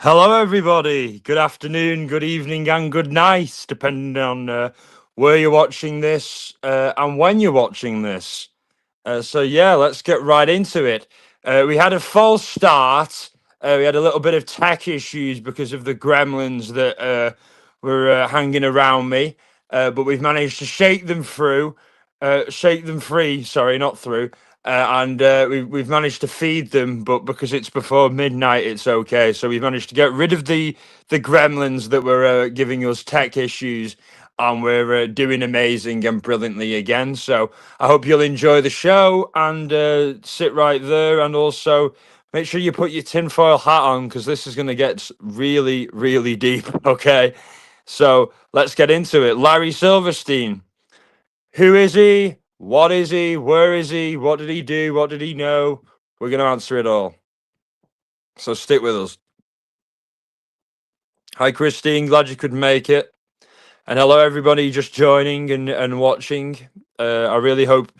Hello, everybody. Good afternoon, good evening, and good night, depending on where you're watching this and when you're watching this. So, let's get right into it. We had a false start. We had a little bit of tech issues because of the gremlins that were hanging around me, but we've managed to shake them free. Sorry, not through. And we've managed to feed them, but because it's before midnight, it's okay. So we've managed to get rid of the gremlins that were giving us tech issues, and we're doing amazing and brilliantly again. So I hope you'll enjoy the show and sit right there, and also make sure you put your tinfoil hat on because this is going to get really, really deep. Okay, so let's get into it. Larry Silverstein. Who is he? What is he? Where is he? What did he do? What did he know? We're going to answer it all. So stick with us. Hi, Christine. Glad you could make it. And hello, everybody just joining and watching. I really hope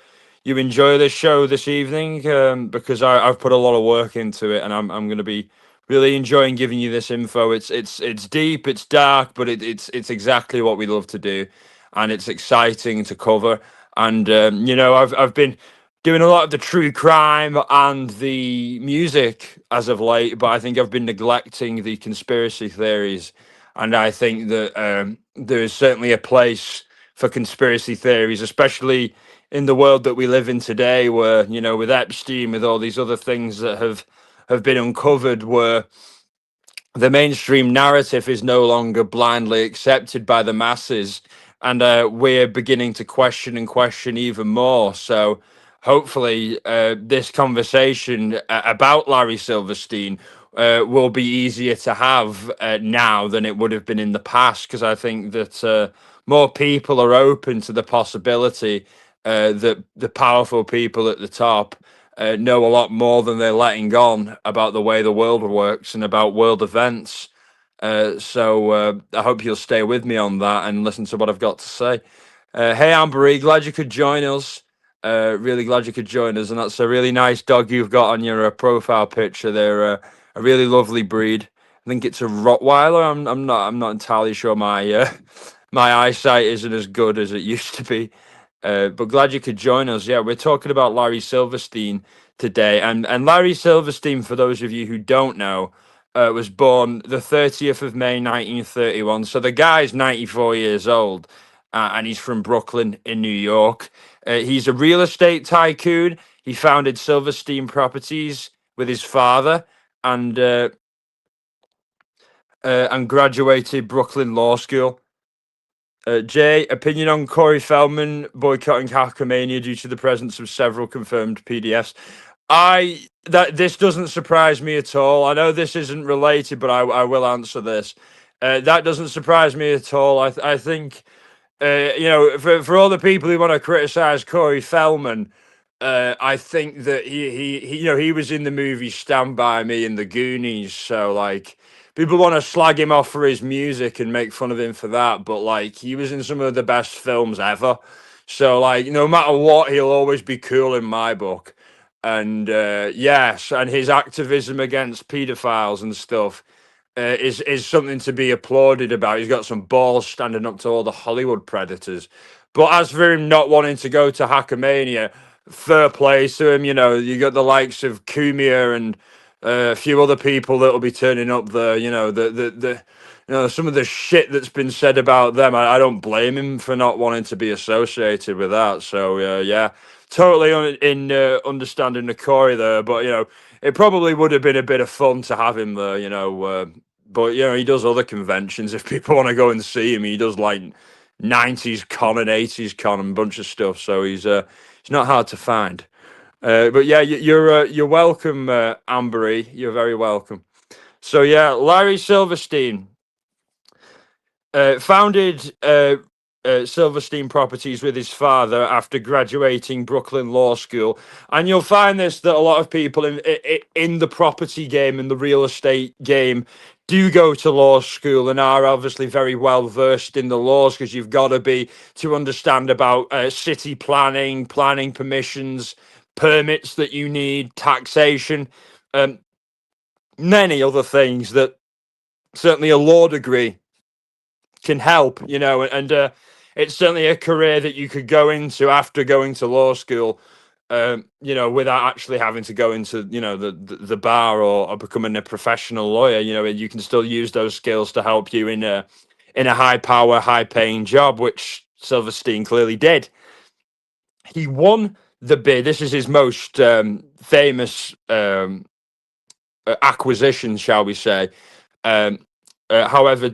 you enjoy this show this evening because I've put a lot of work into it, and I'm going to be really enjoying giving you this info. It's deep, it's dark, but it's exactly what we love to do, and it's exciting to cover. And I've been doing a lot of the true crime and the music as of late, but I think I've been neglecting the conspiracy theories, and I think that there is certainly a place for conspiracy theories, especially in the world that we live in today, where with Epstein, with all these other things that have been uncovered, where the mainstream narrative is no longer blindly accepted by the masses, and we're beginning to question and question even more. So hopefully this conversation about Larry Silverstein will be easier to have now than it would have been in the past, because I think that more people are open to the possibility that the powerful people at the top know a lot more than they're letting on about the way the world works and about world events. So I hope you'll stay with me on that and listen to what I've got to say. Hey, Ambery, glad you could join us. Really glad you could join us, and that's a really nice dog you've got on your profile picture. They're a really lovely breed. I think it's a Rottweiler. I'm not entirely sure. My my eyesight isn't as good as it used to be. But glad you could join us. Yeah, we're talking about Larry Silverstein today, and Larry Silverstein, for those of you who don't know, was born the 30th of May 1931. So the guy's 94 years old, and he's from Brooklyn in New York. He's a real estate tycoon. He founded Silverstein Properties with his father, and and graduated Brooklyn Law School. Jay, opinion on Corey Feldman boycotting Hackermania due to the presence of several confirmed PDFs. This doesn't surprise me at all. I know this isn't related, but I will answer this. That doesn't surprise me at all. I think for all the people who want to criticize Corey Feldman, I think that he was in the movie Stand By Me and the Goonies, so like people want to slag him off for his music and make fun of him for that, but like he was in some of the best films ever. So like no matter what, he'll always be cool in my book. And yes, and his activism against pedophiles and stuff is something to be applauded about. He's got some balls standing up to all the Hollywood predators. But as for him not wanting to go to Hackermania, fair play to him. You got the likes of Kumia and a few other people that will be turning up there. Some of the shit that's been said about them. I don't blame him for not wanting to be associated with that. So yeah, totally in understanding the Corey there. But it probably would have been a bit of fun to have him there. But he does other conventions. If people want to go and see him, he does like 90s con and 80s con and a bunch of stuff. So he's not hard to find. But yeah, you're welcome, Ambery. You're very welcome. So yeah, Larry Silverstein founded Silverstein Properties with his father after graduating Brooklyn Law School, and you'll find this that a lot of people in the property game, in the real estate game, do go to law school and are obviously very well versed in the laws, because you've got to be to understand about city planning permissions, permits that you need, taxation, many other things that certainly a law degree can help, you know, and it's certainly a career that you could go into after going to law school, you know, without actually having to go into, you know, the bar, or becoming a professional lawyer. You know, and you can still use those skills to help you in a high power, high paying job, which Silverstein clearly did. He won the bid. This is his most famous acquisition, shall we say. Um, however,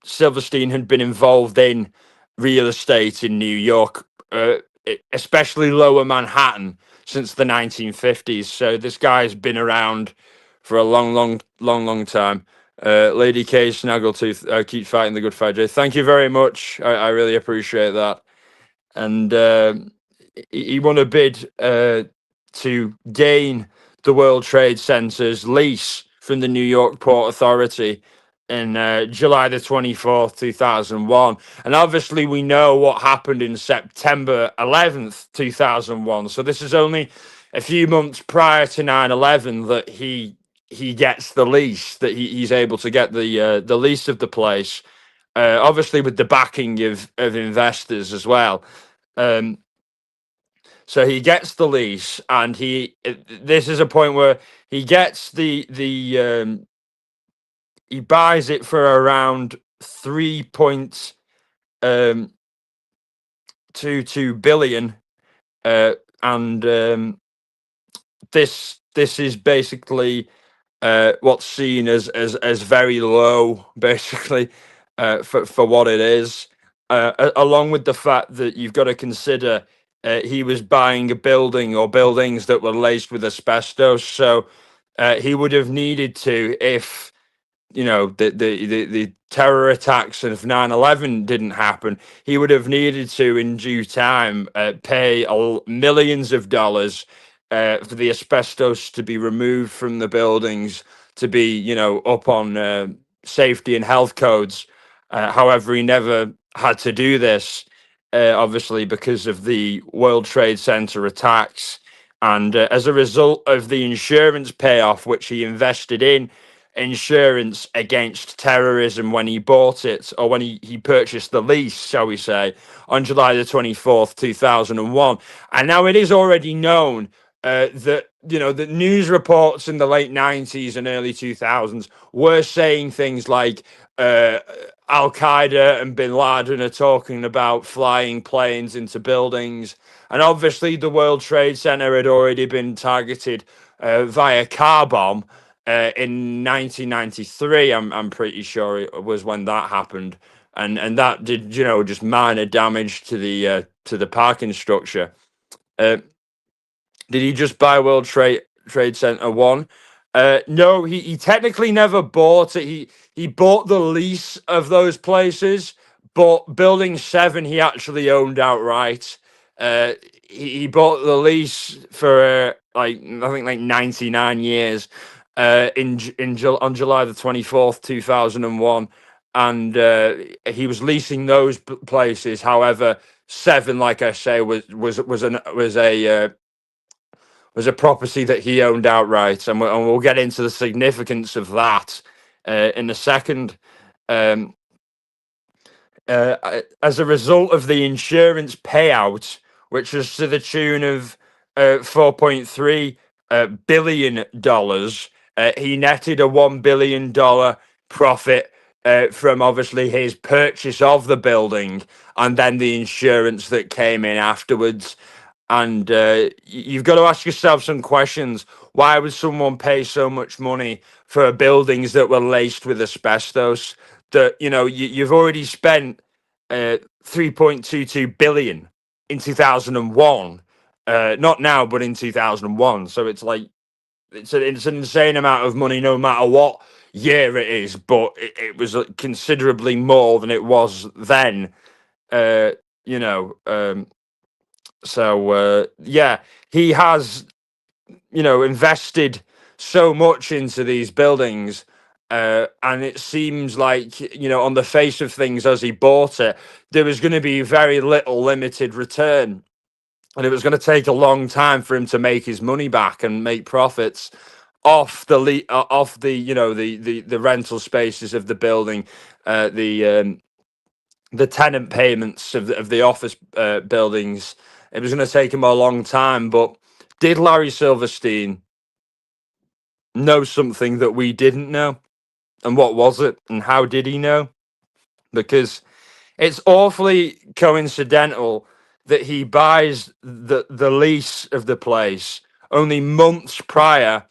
Silverstein had been involved in real estate in New York, especially Lower Manhattan, since the 1950s. So this guy's been around for a long time. Lady K Snaggletooth, keep fighting the good fight, Jay. Thank you very much. I really appreciate that. And he won a bid to gain the World Trade Center's lease from the New York Port Authority in July the 24th, 2001. And obviously, we know what happened in September 11th, 2001. So this is only a few months prior to 9/11 that he gets the lease, that he's able to get the lease of the place. Obviously, with the backing of investors as well. Um, so he gets the lease, and this is a point where he gets he buys it for around 3.22 billion, and this is basically what's seen as very low, basically, for what it is. Along with the fact that you've got to consider he was buying a building or buildings that were laced with asbestos, so he would have needed to, if you know the terror attacks of 9/11 didn't happen, he would have needed to in due time pay millions of dollars for the asbestos to be removed from the buildings, to be, you know, up on safety and health codes. However, he never had to do this, obviously because of the World Trade Center attacks, and as a result of the insurance payoff, which he invested in insurance against terrorism when he bought it, or when he purchased the lease, shall we say, on July the 24th, 2001. And now it is already known that, you know, the news reports in the late 90s and early 2000s were saying things like Al Qaeda and bin Laden are talking about flying planes into buildings. And obviously, the World Trade Center had already been targeted via car bomb in 1993. I'm pretty sure it was when that happened, and that did, you know, just minor damage to the parking structure. Uh, did he just buy World Trade Center one? No, he technically never bought it. He bought the lease of those places, but Building 7 he actually owned outright. He bought the lease for like, I think, like 99 years on July the 24th, 2001, and he was leasing those places. However, 7, like I say, was a property that he owned outright, and we'll get into the significance of that in a second. As a result of the insurance payout, which was to the tune of $4.3 billion, he netted a $1 billion profit from obviously his purchase of the building, and then the insurance that came in afterwards. And you've got to ask yourself some questions. Why would someone pay so much money for buildings that were laced with asbestos? That, you know, you've already spent 3.22 billion in 2001, not now, but in 2001. So it's like it's an insane amount of money, no matter what year it is. But it was considerably more than it was then. You know. So yeah, he has, you know, invested so much into these buildings, and it seems like, you know, on the face of things, as he bought it, there was going to be very little limited return, and it was going to take a long time for him to make his money back and make profits off the the rental spaces of the building, uh, the um, the tenant payments of the office buildings. It was going to take him a long time, but did Larry Silverstein know something that we didn't know? And what was it? And how did he know? Because it's awfully coincidental that he buys the lease of the place only months prior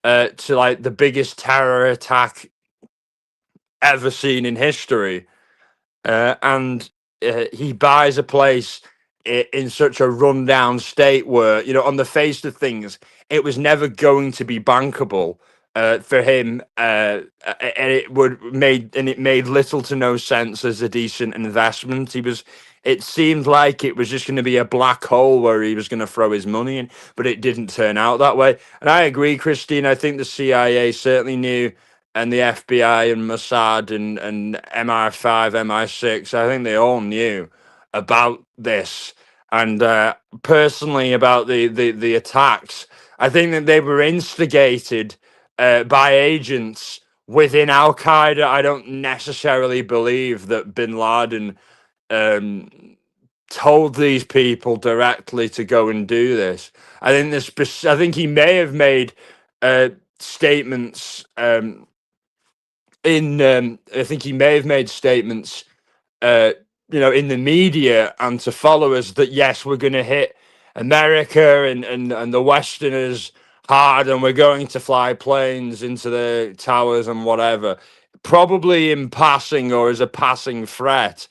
to like the biggest terror attack ever seen in history, and he buys a place in such a rundown state where, on the face of things, it was never going to be bankable for him, and it made little to no sense as a decent investment. It seemed like it was just going to be a black hole where he was going to throw his money in, but it didn't turn out that way. And I agree, Christine. I think the CIA certainly knew, and the FBI and Mossad and MI5, MI6, I think they all knew about this. And personally, about the attacks, I think that they were instigated by agents within Al Qaeda. I don't necessarily believe that Bin Laden um, told these people directly to go and do this. I think he may have made statements. I think he may have made statements, uh, in the media and to followers that yes, we're going to hit America and the Westerners hard, and we're going to fly planes into the towers and whatever, probably in passing or as a passing threat,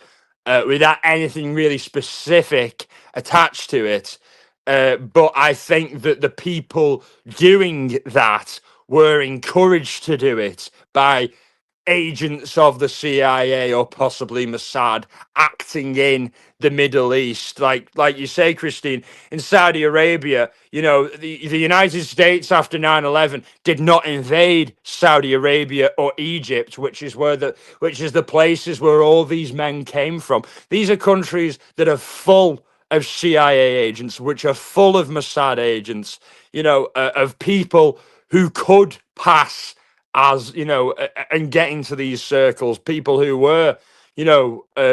without anything really specific attached to it. But I think that the people doing that were encouraged to do it by agents of the CIA or possibly Mossad acting in the Middle East. Like you say, Christine, in Saudi Arabia, the United States after 9/11 did not invade Saudi Arabia or Egypt, which is the places where all these men came from. These are countries that are full of CIA agents, which are full of Mossad agents, of people who could pass as and get into these circles, people who were,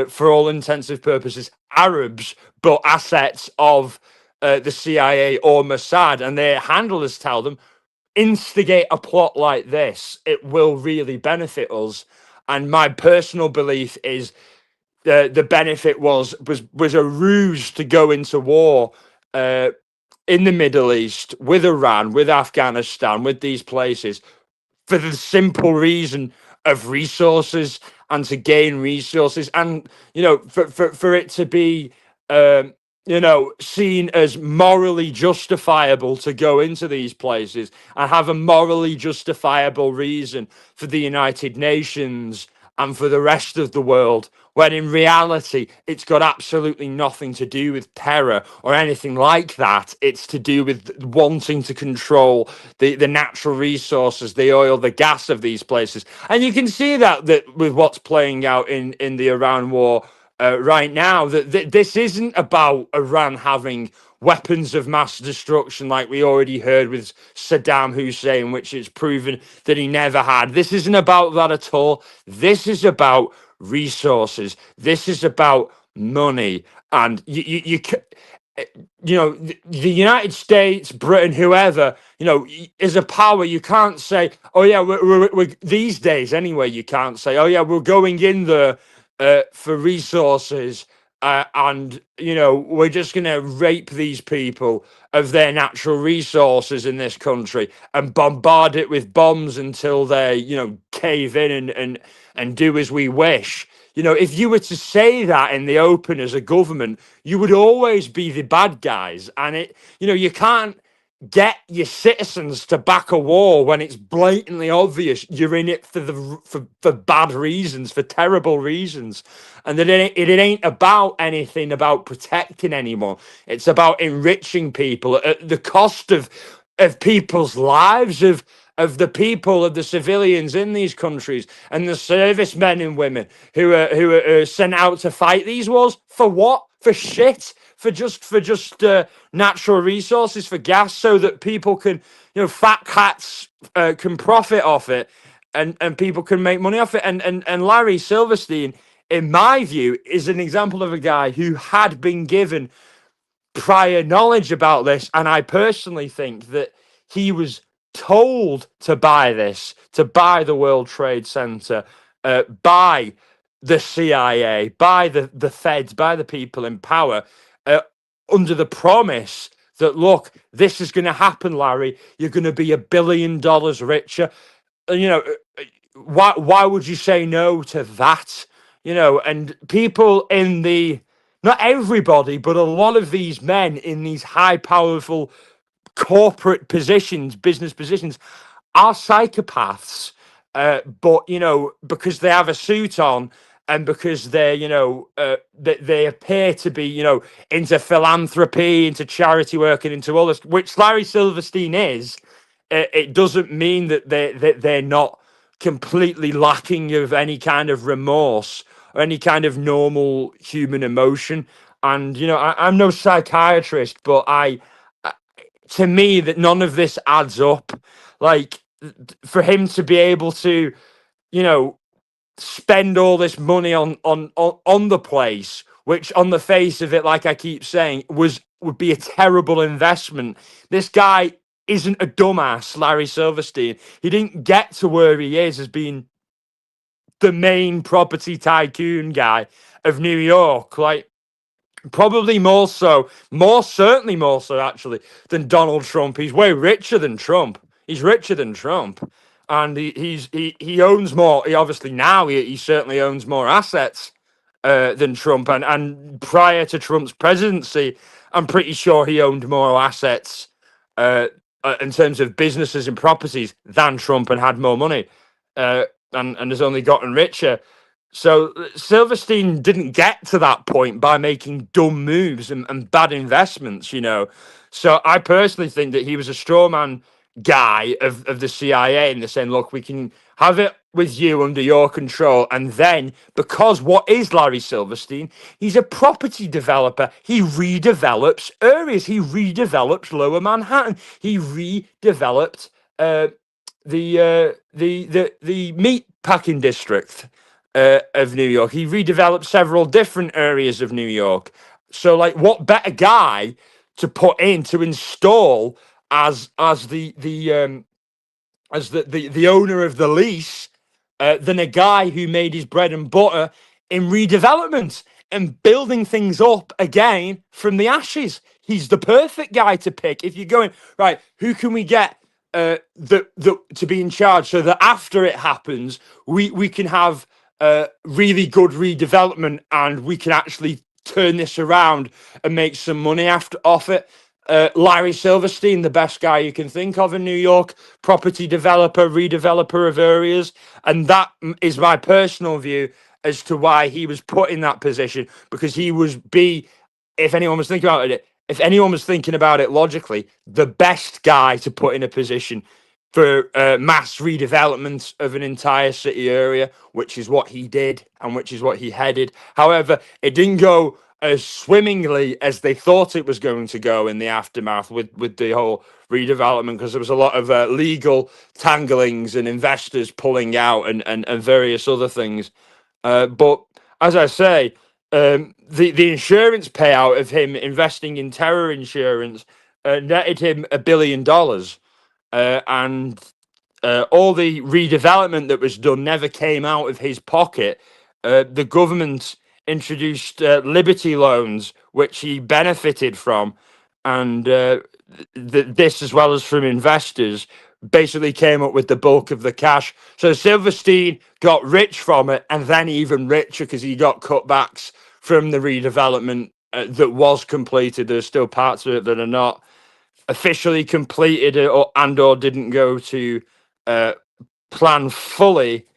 for all intensive purposes, Arabs, but assets of the CIA or Mossad, and their handlers tell them, instigate a plot like this, it will really benefit us. And my personal belief is the benefit was a ruse to go into war in the Middle East with Iran, with Afghanistan, with these places, for the simple reason of resources and to gain resources, and for it to be seen as morally justifiable to go into these places and have a morally justifiable reason for the United Nations and for the rest of the world, when in reality it's got absolutely nothing to do with terror or anything like that. It's to do with wanting to control the natural resources, the oil, the gas of these places. And you can see that with what's playing out in the Iran war right now, that this isn't about Iran having weapons of mass destruction like we already heard with Saddam Hussein, which is proven that he never had. This isn't about that at all. This is about resources. This is about money. And the United States, Britain, whoever, is a power. You can't say, oh yeah, we're these days anyway, you can't say, oh yeah, we're going in there for resources, and we're just going to rape these people of their natural resources in this country and bombard it with bombs until they cave in and do as we wish. If you were to say that in the open as a government, you would always be the bad guys. And you can't get your citizens to back a war when it's blatantly obvious you're in it for bad reasons, for terrible reasons, and that it ain't about anything about protecting anyone. It's about enriching people at the cost of people's lives, of the people, of the civilians in these countries, and the servicemen and women who are sent out to fight these wars. For what? For shit. for just natural resources, for gas, so that people can, fat cats can profit off it, and people can make money off it. And Larry Silverstein, in my view, is an example of a guy who had been given prior knowledge about this, and I personally think that he was told to buy this, to buy the World Trade Center, by the CIA, by the feds, by the people in power, uh, under the promise that, look, this is going to happen, Larry. You're going to be $1 billion richer. You know, why would you say no to that? And people in the, not everybody, but a lot of these men in these high, powerful corporate positions, business positions, are psychopaths. But because they have a suit on, and because they're, they appear to be, into philanthropy, into charity work, and into all this, which Larry Silverstein is. It doesn't mean that they're not completely lacking of any kind of remorse or any kind of normal human emotion. And I'm no psychiatrist, but to me, that none of this adds up. Like, for him to be able to, you know, spend all this money on the place, which on the face of it, like I keep saying, would be a terrible investment. This guy isn't a dumbass, Larry Silverstein. He didn't get to where he is as being the main property tycoon guy of New York. Like, probably certainly more so actually than Donald Trump. He's way richer than Trump. He's richer than Trump. And he owns more. He obviously now he certainly owns more assets than Trump. And prior to Trump's presidency, I'm pretty sure he owned more assets in terms of businesses and properties than Trump, and had more money, and has only gotten richer. So Silverstein didn't get to that point by making dumb moves and bad investments. So I personally think that he was a straw man guy of the CIA, and they're saying, look, we can have it with you under your control. And then, because what is Larry Silverstein? He's a property developer. He redevelops areas. He redevelops Lower Manhattan. He redeveloped the meat packing district of New York. He redeveloped several different areas of New York. So, like, what better guy to put in to install as the owner of the lease than a guy who made his bread and butter in redevelopment and building things up again from the ashes. He's the perfect guy to pick. If you're going, right, who can we get to be in charge, so that after it happens, we can have really good redevelopment, and we can actually turn this around and make some money off it. Larry Silverstein, the best guy you can think of in New York, property developer, redeveloper of areas. And that is my personal view as to why he was put in that position, because he was if anyone was thinking about it, logically, the best guy to put in a position for mass redevelopment of an entire city area, which is what he did and which is what he headed. However, it didn't go as swimmingly as they thought it was going to go in the aftermath with the whole redevelopment, because there was a lot of legal tanglings and investors pulling out and various other things. But as I say, the insurance payout of him investing in terror insurance netted him $1 billion. And all the redevelopment that was done never came out of his pocket. The government introduced Liberty loans, which he benefited from, and this, as well as from investors, basically came up with the bulk of the cash. So Silverstein got rich from it, and then even richer because he got cutbacks from the redevelopment that was completed. There's still parts of it that are not officially completed or didn't go to plan fully.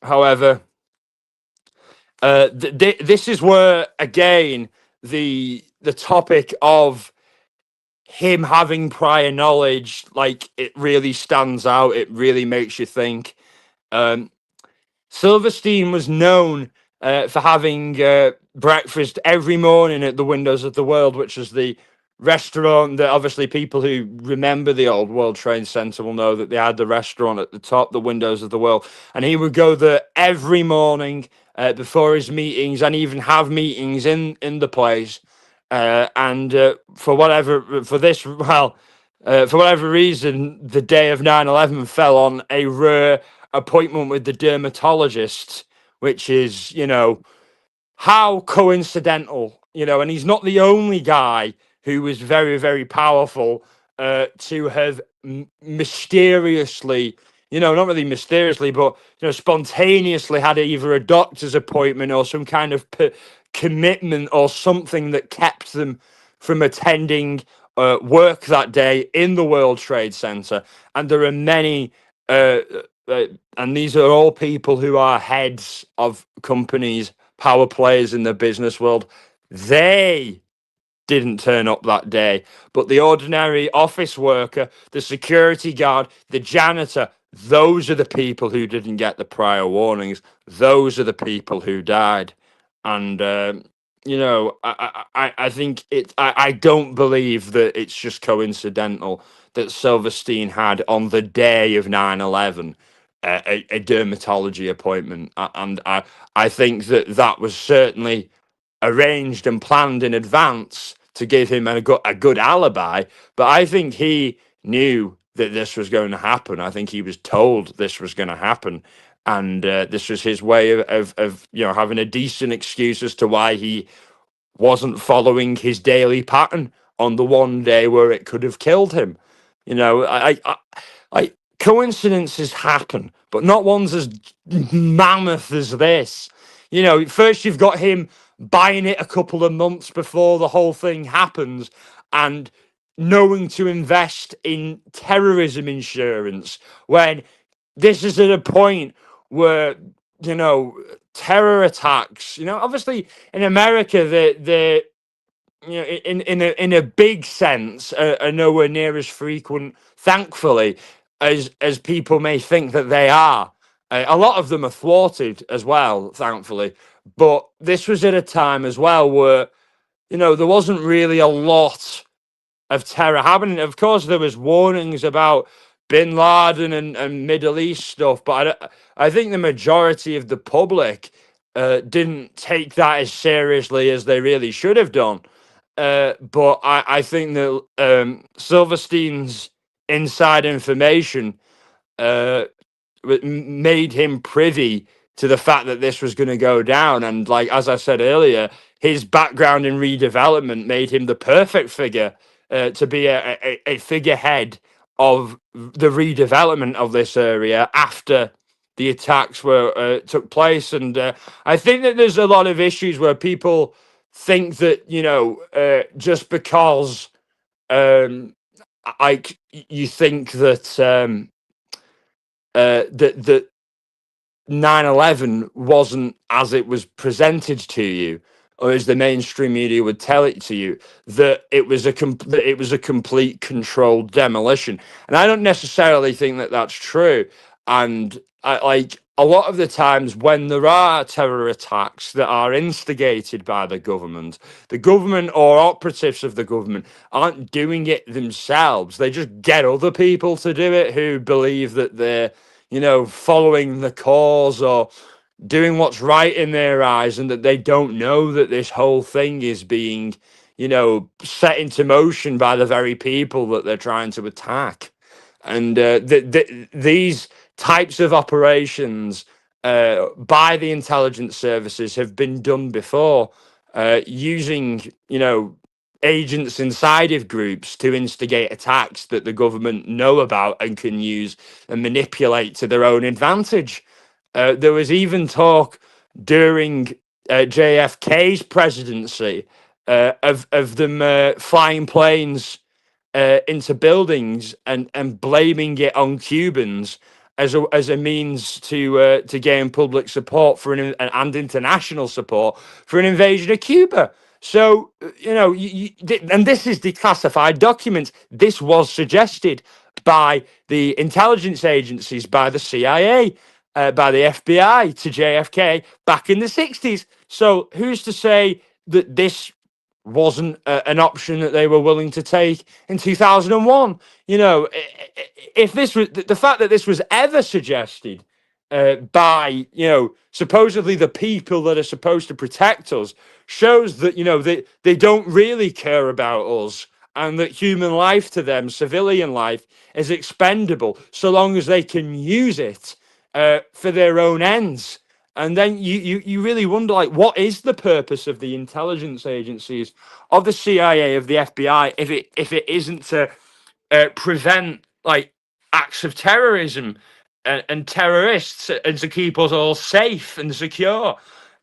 However, this is where, again, the topic of him having prior knowledge, like, it really stands out. It really makes you think. Silverstein was known for having breakfast every morning at the Windows of the World, which is the restaurant that obviously people who remember the old World Trade Center will know that they had the restaurant at the top, the Windows of the World. And he would go there every morning before his meetings, and even have meetings in the place. And for whatever, for this, well, for whatever reason, the day of 9/11 fell on a rare appointment with the dermatologist, which is, how coincidental, and he's not the only guy who was very, very powerful to have mysteriously, not really mysteriously, but, spontaneously had either a doctor's appointment or some kind of commitment or something that kept them from attending work that day in the World Trade Center. And there are many, and these are all people who are heads of companies, power players in the business world. They didn't turn up that day, but the ordinary office worker, the security guard, the janitor, those are the people who didn't get the prior warnings. Those are the people who died. And I think I don't believe that it's just coincidental that Silverstein had on the day of 9/11 a dermatology appointment. And I think that was certainly arranged and planned in advance to give him a good alibi. But I think he knew that this was going to happen. I think he was told this was going to happen. And this was his way of having a decent excuse as to why he wasn't following his daily pattern on the one day where it could have killed him. Coincidences happen, but not ones as mammoth as this. First you've got him buying it a couple of months before the whole thing happens and knowing to invest in terrorism insurance when this is at a point where, terror attacks, obviously in America, the in a big sense, are nowhere near as frequent, thankfully, as people may think that they are. A lot of them are thwarted as well, thankfully. But this was at a time as well where, there wasn't really a lot of terror happening. Of course, there was warnings about Bin Laden and Middle East stuff, but I think the majority of the public didn't take that as seriously as they really should have done. But I think that Silverstein's inside information made him privy to the fact that this was going to go down. And like, as I said earlier, his background in redevelopment made him the perfect figure to be a figurehead of the redevelopment of this area after the attacks took place. And I think that there's a lot of issues where people think that, just because you think that that 9/11 wasn't as it was presented to you, or as the mainstream media would tell it to you, that it was a complete controlled demolition. And I don't necessarily think that that's true. And a lot of the times when there are terror attacks that are instigated by the government or operatives of the government aren't doing it themselves. They just get other people to do it who believe that they're, following the cause or doing what's right in their eyes, and that they don't know that this whole thing is being, set into motion by the very people that they're trying to attack. And these types of operations by the intelligence services have been done before, using, agents inside of groups to instigate attacks that the government know about and can use and manipulate to their own advantage. There was even talk during JFK's presidency of them flying planes into buildings and blaming it on Cubans as a means to gain public support for and international support for an invasion of Cuba. So and this is declassified documents. This was suggested by the intelligence agencies, by the CIA. by the FBI to JFK back in the 60s. So who's to say that this wasn't an option that they were willing to take in 2001? You know, if this was the fact that this was ever suggested by, you know, supposedly the people that are supposed to protect us, shows that, you know, they don't really care about us, and that human life to them, civilian life, is expendable so long as they can use it for their own ends. And then you really wonder, like, what is the purpose of the intelligence agencies, of the CIA, of the FBI, if it isn't to prevent, like, acts of terrorism and terrorists, and to keep us all safe and secure?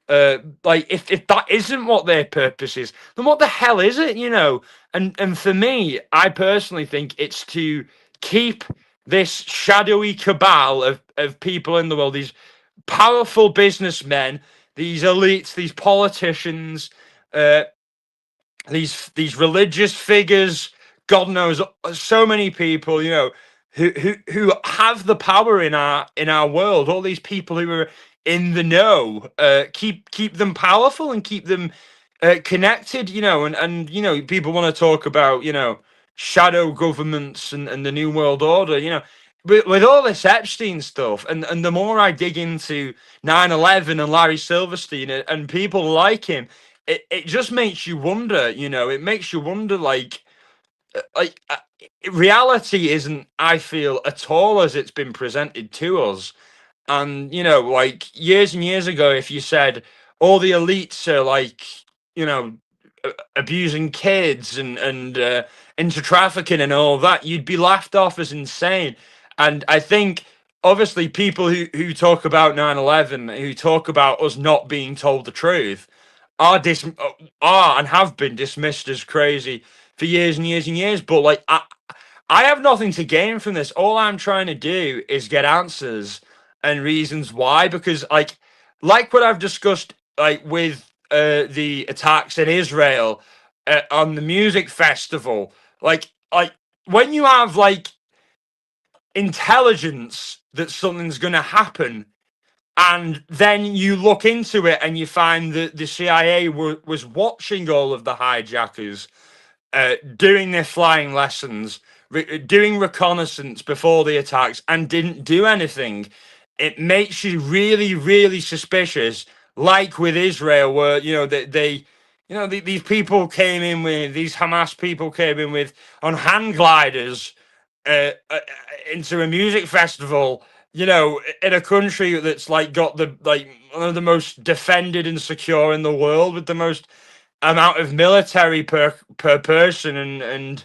Like, if that isn't what their purpose is, then what the hell is it? You know? And for me, I personally think it's to keep this shadowy cabal of people in the world, these powerful businessmen, these elites, these politicians, uh, these religious figures, God knows, so many people, you know, who have the power in our world. All these people who are in the know, keep them powerful and keep them connected. You know, and you know, people want to talk about, you know, shadow governments and the new world order. You know, with all this Epstein stuff, and the more I dig into 9/11 and Larry Silverstein and people like him, it just makes you wonder. You know, it makes you wonder, like reality isn't, I feel, at all as it's been presented to us. And, you know, like, years and years ago, if you said all the elites are, like, you know, abusing kids and into trafficking and all that, you'd be laughed off as insane. And I think, obviously, people who talk about 9/11, who talk about us not being told the truth, are and have been dismissed as crazy for years and years and years. But, like, I have nothing to gain from this. All I'm trying to do is get answers and reasons why, because, like what I've discussed, like, with the attacks in Israel on the music festival, like when you have, like, intelligence that something's going to happen, and then you look into it and you find that the CIA was watching all of the hijackers doing their flying lessons, doing reconnaissance before the attacks, and didn't do anything. It makes you really, really suspicious. Like with Israel, where, you know, they you know, these people came in with, these Hamas people came in with, on hand gliders, into a music festival, you know, in a country that's, like, got the, like, one of the most defended and secure in the world, with the most amount of military per person, and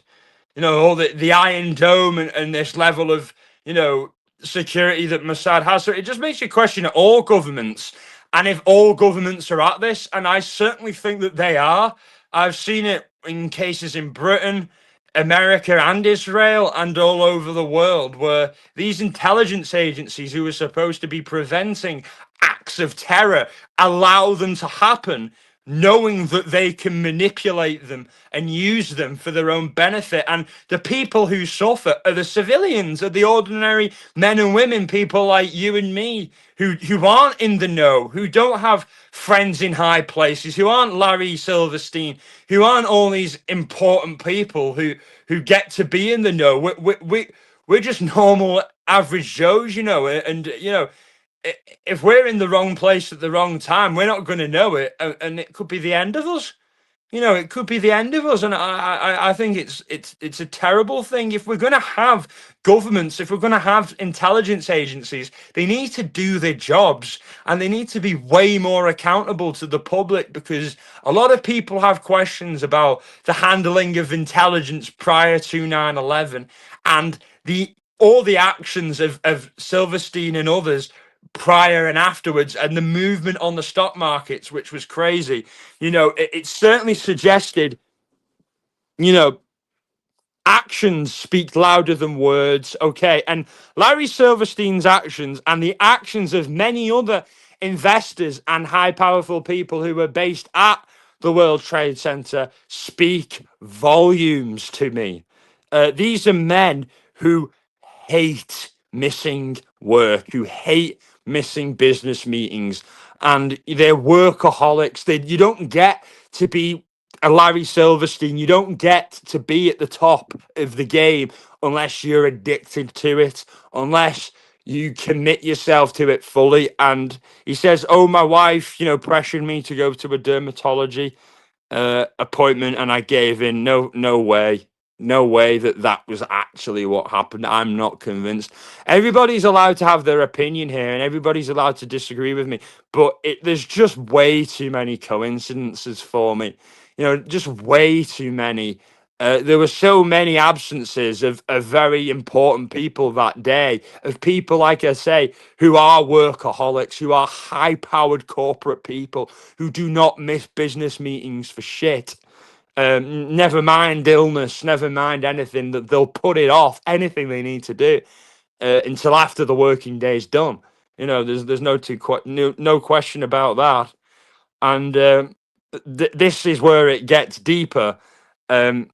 you know, all the Iron Dome, and this level of, you know, security that Mossad has. So it just makes you question all governments, and if all governments are at this, and I certainly think that they are. I've seen it in cases in Britain, America, and Israel, and all over the world, where these intelligence agencies, who are supposed to be preventing acts of terror, allow them to happen, knowing that they can manipulate them and use them for their own benefit. And the people who suffer are the civilians, are the ordinary men and women, people like you and me, who aren't in the know, who don't have friends in high places, who aren't Larry Silverstein, who aren't all these important people who get to be in the know. We're just normal average Joes, you know, and, you know, if we're in the wrong place at the wrong time, we're not going to know it, and it could be the end of us. You know, it could be the end of us, and I think it's a terrible thing. If we're going to have governments, if we're going to have intelligence agencies, they need to do their jobs, and they need to be way more accountable to the public, because a lot of people have questions about the handling of intelligence prior to 9/11, and the all the actions of Silverstein and others prior and afterwards, and the movement on the stock markets, which was crazy. You know, it certainly suggested, you know, actions speak louder than words. Okay. And Larry Silverstein's actions, and the actions of many other investors and high powerful people who were based at the World Trade Center, speak volumes to me. These are men who hate missing work, who hate missing business meetings, and they're workaholics. You don't get to be a Larry Silverstein. You don't get to be at the top of the game unless you're addicted to it, unless you commit yourself to it fully. And he says, "Oh, my wife, pressured me to go to a dermatology appointment, and I gave in." No way. No way that was actually what happened. I'm not convinced. Everybody's allowed to have their opinion here, and everybody's allowed to disagree with me. But there's just way too many coincidences for me. Just way too many. There were so many absences of very important people that day, of people, like I say, who are workaholics, who are high powered corporate people, who do not miss business meetings for shit. Never mind illness, never mind anything, that they'll put it off, anything they need to do, until after the working day's done. There's no question about that. And this is where it gets deeper. Um,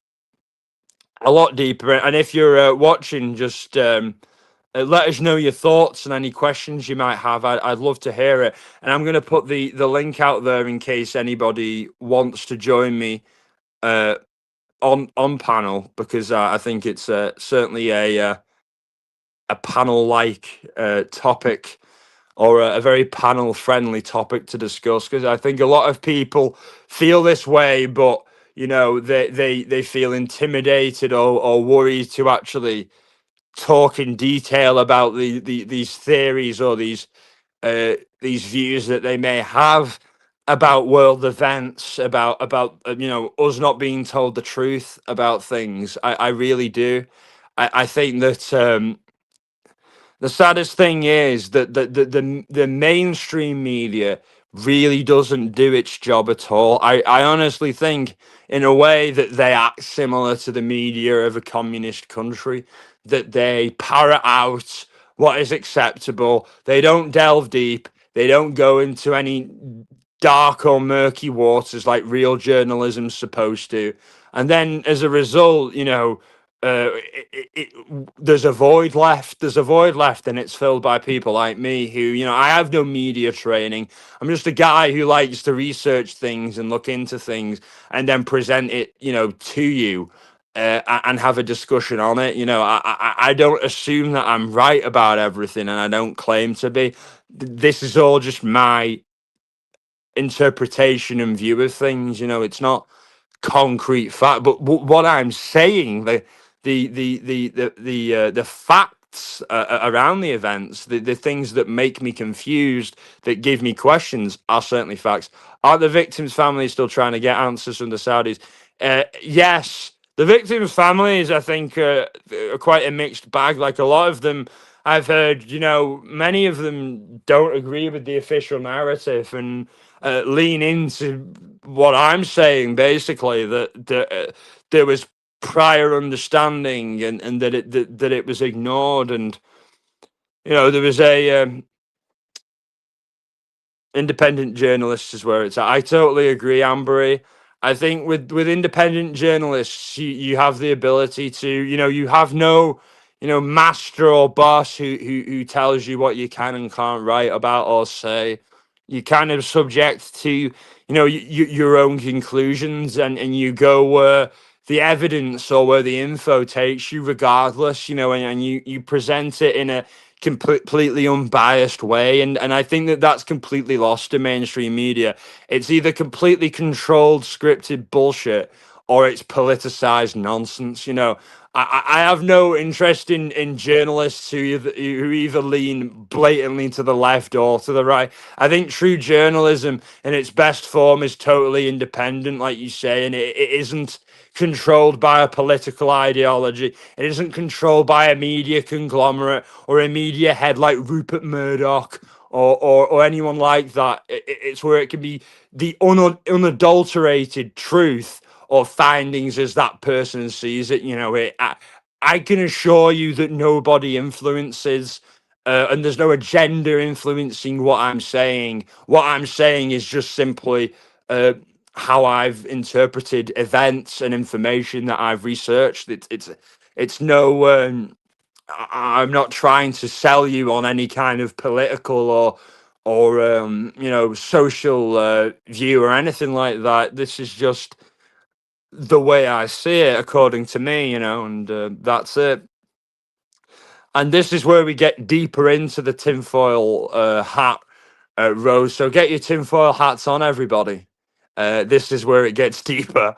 a lot deeper. And if you're watching, just let us know your thoughts and any questions you might have. I'd love to hear it. And I'm going to put the link out there in case anybody wants to join me on panel, because I think it's certainly a panel like topic, or a very panel friendly topic to discuss, because I think a lot of people feel this way, but they feel intimidated or worried to actually talk in detail about these theories, or these views that they may have about world events, about us not being told the truth about things. I really do. I think that the saddest thing is that the mainstream media really doesn't do its job at all. I honestly think, in a way, that they act similar to the media of a communist country, that they parrot out what is acceptable. They don't delve deep. They don't go into any dark or murky waters like real journalism's supposed to. And then, as a result, there's a void left. There's a void left, and it's filled by people like me who, I have no media training. I'm just a guy who likes to research things and look into things, and then present it, to you, and have a discussion on it. I don't assume that I'm right about everything, and I don't claim to be. This is all just my interpretation and view of things. It's not concrete fact, but what I'm saying, the facts around the events, the things that make me confused, that give me questions, are certainly facts. Are the victims' families still trying to get answers from the Saudis? Yes. The victims' families, I think, are quite a mixed bag. Like, a lot of them, I've heard, many of them don't agree with the official narrative, and lean into what I'm saying, basically, that there was prior understanding, and that it was ignored. And there was a independent journalists is where it's at. I totally agree, Ambery. I think with independent journalists, you have the ability to, you have no, master or boss who tells you what you can and can't write about or say. You kind of subject to, your own conclusions, and you go where the evidence or where the info takes you, regardless, and you present it in a completely unbiased way. And I think that's completely lost in mainstream media. It's either completely controlled scripted bullshit, or it's politicized nonsense. I have no interest in journalists who either lean blatantly to the left or to the right. I think true journalism in its best form is totally independent, like you say, and it isn't controlled by a political ideology. It isn't controlled by a media conglomerate or a media head like Rupert Murdoch, or anyone like that. It's where it can be the unadulterated truth or findings as that person sees it. I can assure you that nobody influences, and there's no agenda influencing what I'm saying. What I'm saying is just simply how I've interpreted events and information that I've researched. It's no I'm not trying to sell you on any kind of political or social view or anything like that. This is just the way I see it, according to me, and that's it. And this is where we get deeper into the tinfoil hat, Rose. So get your tinfoil hats on, everybody. This is where it gets deeper.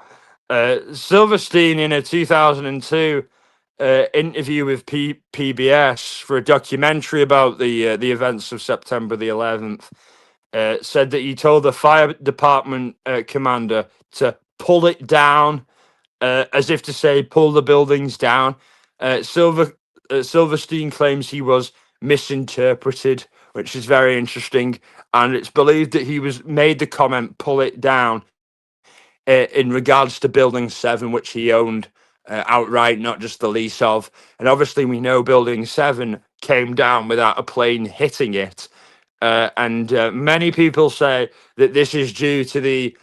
Silverstein, in a 2002 interview with PBS for a documentary about the events of September the 11th, said that he told the fire department commander to pull it down, as if to say, pull the buildings down. Silverstein claims he was misinterpreted, which is very interesting, and it's believed that he was made the comment "pull it down" in regards to Building 7, which he owned outright, not just the lease of. And obviously, we know Building 7 came down without a plane hitting it. And many people say that this is due to the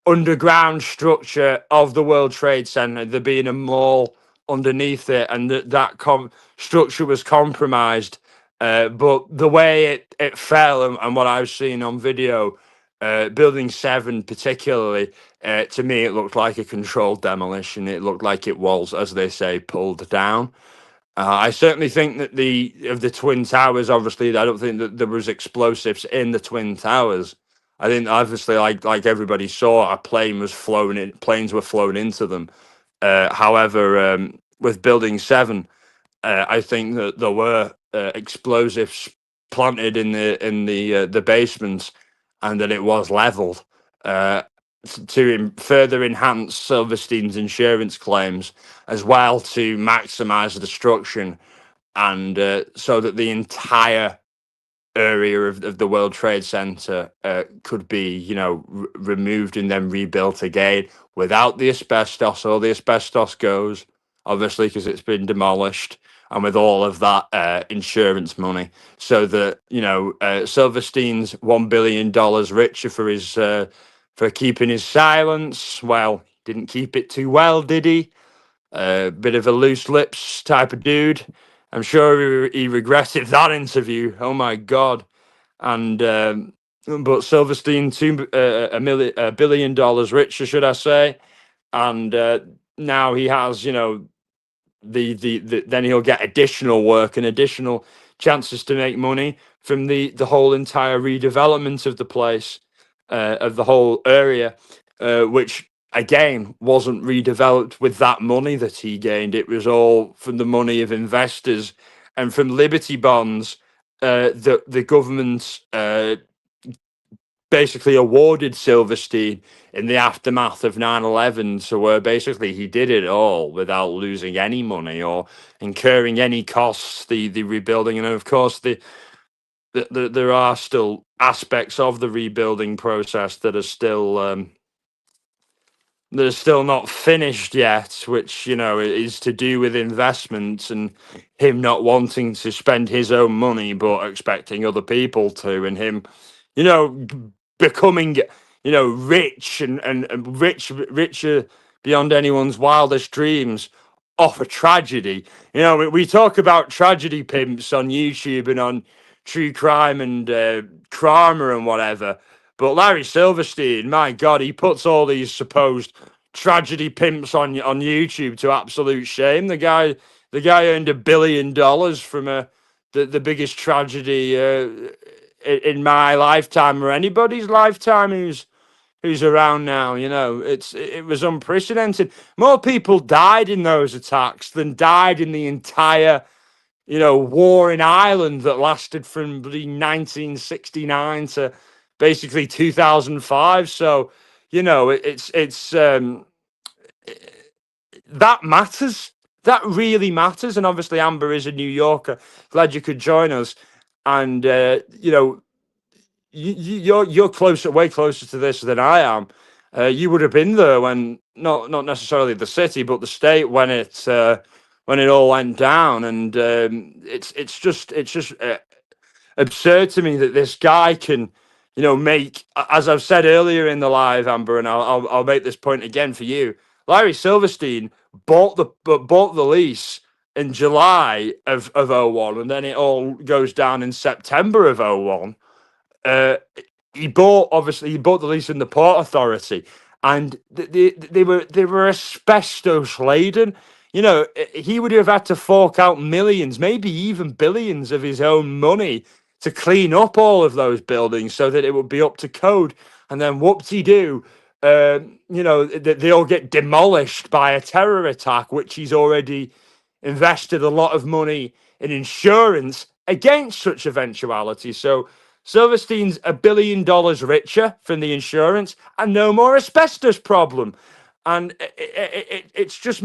underground structure of the World Trade Center, there being a mall underneath it, and that structure was compromised. But the way it fell, and what I've seen on video, Building 7 particularly, to me, it looked like a controlled demolition. It looked like it was, as they say, pulled down. I certainly think that of the Twin Towers, obviously, I don't think that there was explosives in the Twin Towers. I think obviously, like everybody saw, planes were flown into them. However, with Building 7, I think that there were explosives planted in the basements, and that it was leveled to further enhance Silverstein's insurance claims, as well to maximize the destruction, and so that the entire area of the World Trade Center could be, removed and then rebuilt again without the asbestos. All the asbestos goes, obviously, because it's been demolished, and with all of that insurance money, so that Silverstein's $1 billion richer for keeping his silence. Well, didn't keep it too well, did he? Bit of a loose lips type of dude. I'm sure he regretted that interview. Oh my god! And but Silverstein, $1 billion richer, should I say? And now he has, then he'll get additional work and additional chances to make money from the whole entire redevelopment of the place, of the whole area, which again wasn't redeveloped with that money that he gained. It was all from the money of investors and from Liberty bonds that the government basically awarded Silverstein in the aftermath of 9/11. So where basically he did it all without losing any money or incurring any costs, the rebuilding. And of course, there are still aspects of the rebuilding process that are still not finished yet, which is to do with investments and him not wanting to spend his own money but expecting other people to, and him becoming rich and richer beyond anyone's wildest dreams off a tragedy. We talk about tragedy pimps on YouTube and on true crime and Kramer and whatever, but Larry Silverstein, my God, he puts all these supposed tragedy pimps on YouTube to absolute shame. The guy earned $1 billion from the biggest tragedy in my lifetime or anybody's lifetime who's around now. It was unprecedented. More people died in those attacks than died in the entire war in Ireland that lasted from 1969 to basically 2005. So it's that matters. That really matters. And obviously, Amber is a New Yorker. Glad you could join us. And you're closer, way closer to this than I am. You would have been there when not necessarily the city, but the state when it all went down. And it's just absurd to me that this guy can, make, as I've said earlier in the live, Amber, and I'll make this point again for you. Larry Silverstein bought the lease in July of '01, and then it all goes down in September of '01. Uh, he bought the lease in the Port Authority, and they were asbestos laden. He would have had to fork out millions, maybe even billions of his own money to clean up all of those buildings so that it would be up to code. And then whoop-de-doo, they all get demolished by a terror attack, which he's already invested a lot of money in insurance against such eventuality. So Silverstein's $1 billion richer from the insurance and no more asbestos problem. And it's just,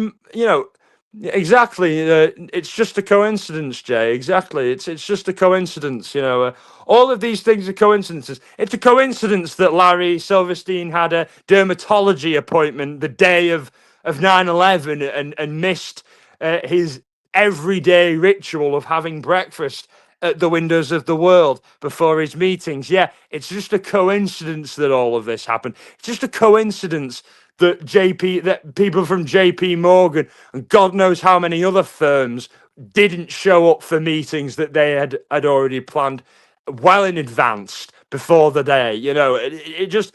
exactly. It's just a coincidence, Jay. Exactly. It's just a coincidence. All of these things are coincidences. It's a coincidence that Larry Silverstein had a dermatology appointment the day of 9/11 and missed his everyday ritual of having breakfast at the windows of the world before his meetings. Yeah, it's just a coincidence that all of this happened. It's just a coincidence that people from JP Morgan and God knows how many other firms didn't show up for meetings that they had already planned well in advance before the day. It just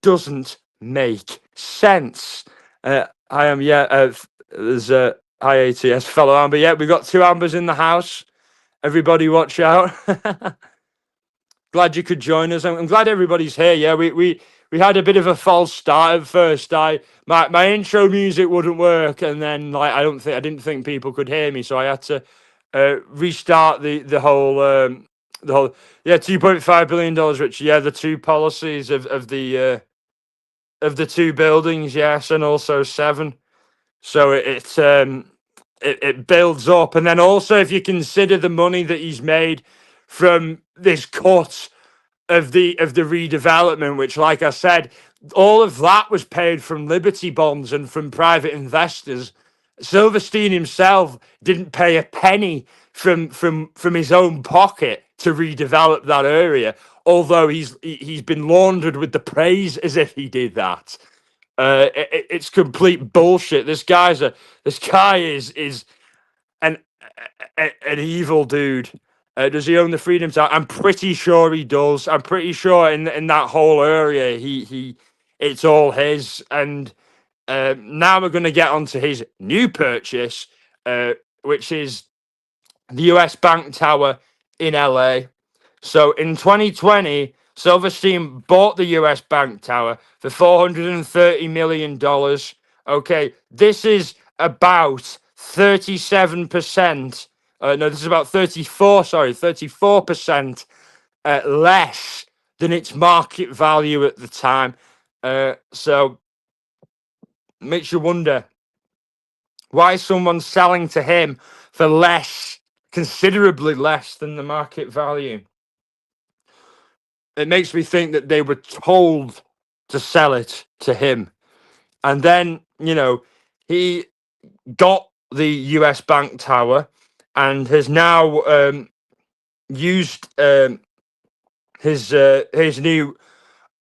doesn't make sense. I am there's a hi ATS fellow Amber. Yeah, we've got two Ambers in the house. Everybody watch out. Glad you could join us. I'm glad everybody's here. Yeah, we had a bit of a false start at first. My intro music wouldn't work, and then I didn't think people could hear me, so I had to restart the whole $2.5 billion, Rich. Yeah, the two policies of the two buildings, yes, and also seven. So it builds up, and then also if you consider the money that he's made from this cut of the redevelopment, which, like I said, all of that was paid from Liberty bonds and from private investors. Silverstein himself didn't pay a penny from his own pocket to redevelop that area, although he's been laundered with the praise as if he did that. It's complete bullshit. This guy is an an evil dude. Does he own the Freedom Tower? I'm pretty sure he does. I'm pretty sure in that whole area, it's all his. And now we're going to get onto his new purchase, which is the US Bank Tower in LA. So in 2020, Silverstein bought the US Bank Tower for $430 million. Okay, this is about 37%. No, this is about 34% less than its market value at the time. So makes you wonder why someone's selling to him for less, considerably less than the market value. It makes me think that they were told to sell it to him. And then, he got the US Bank Tower and has now used his new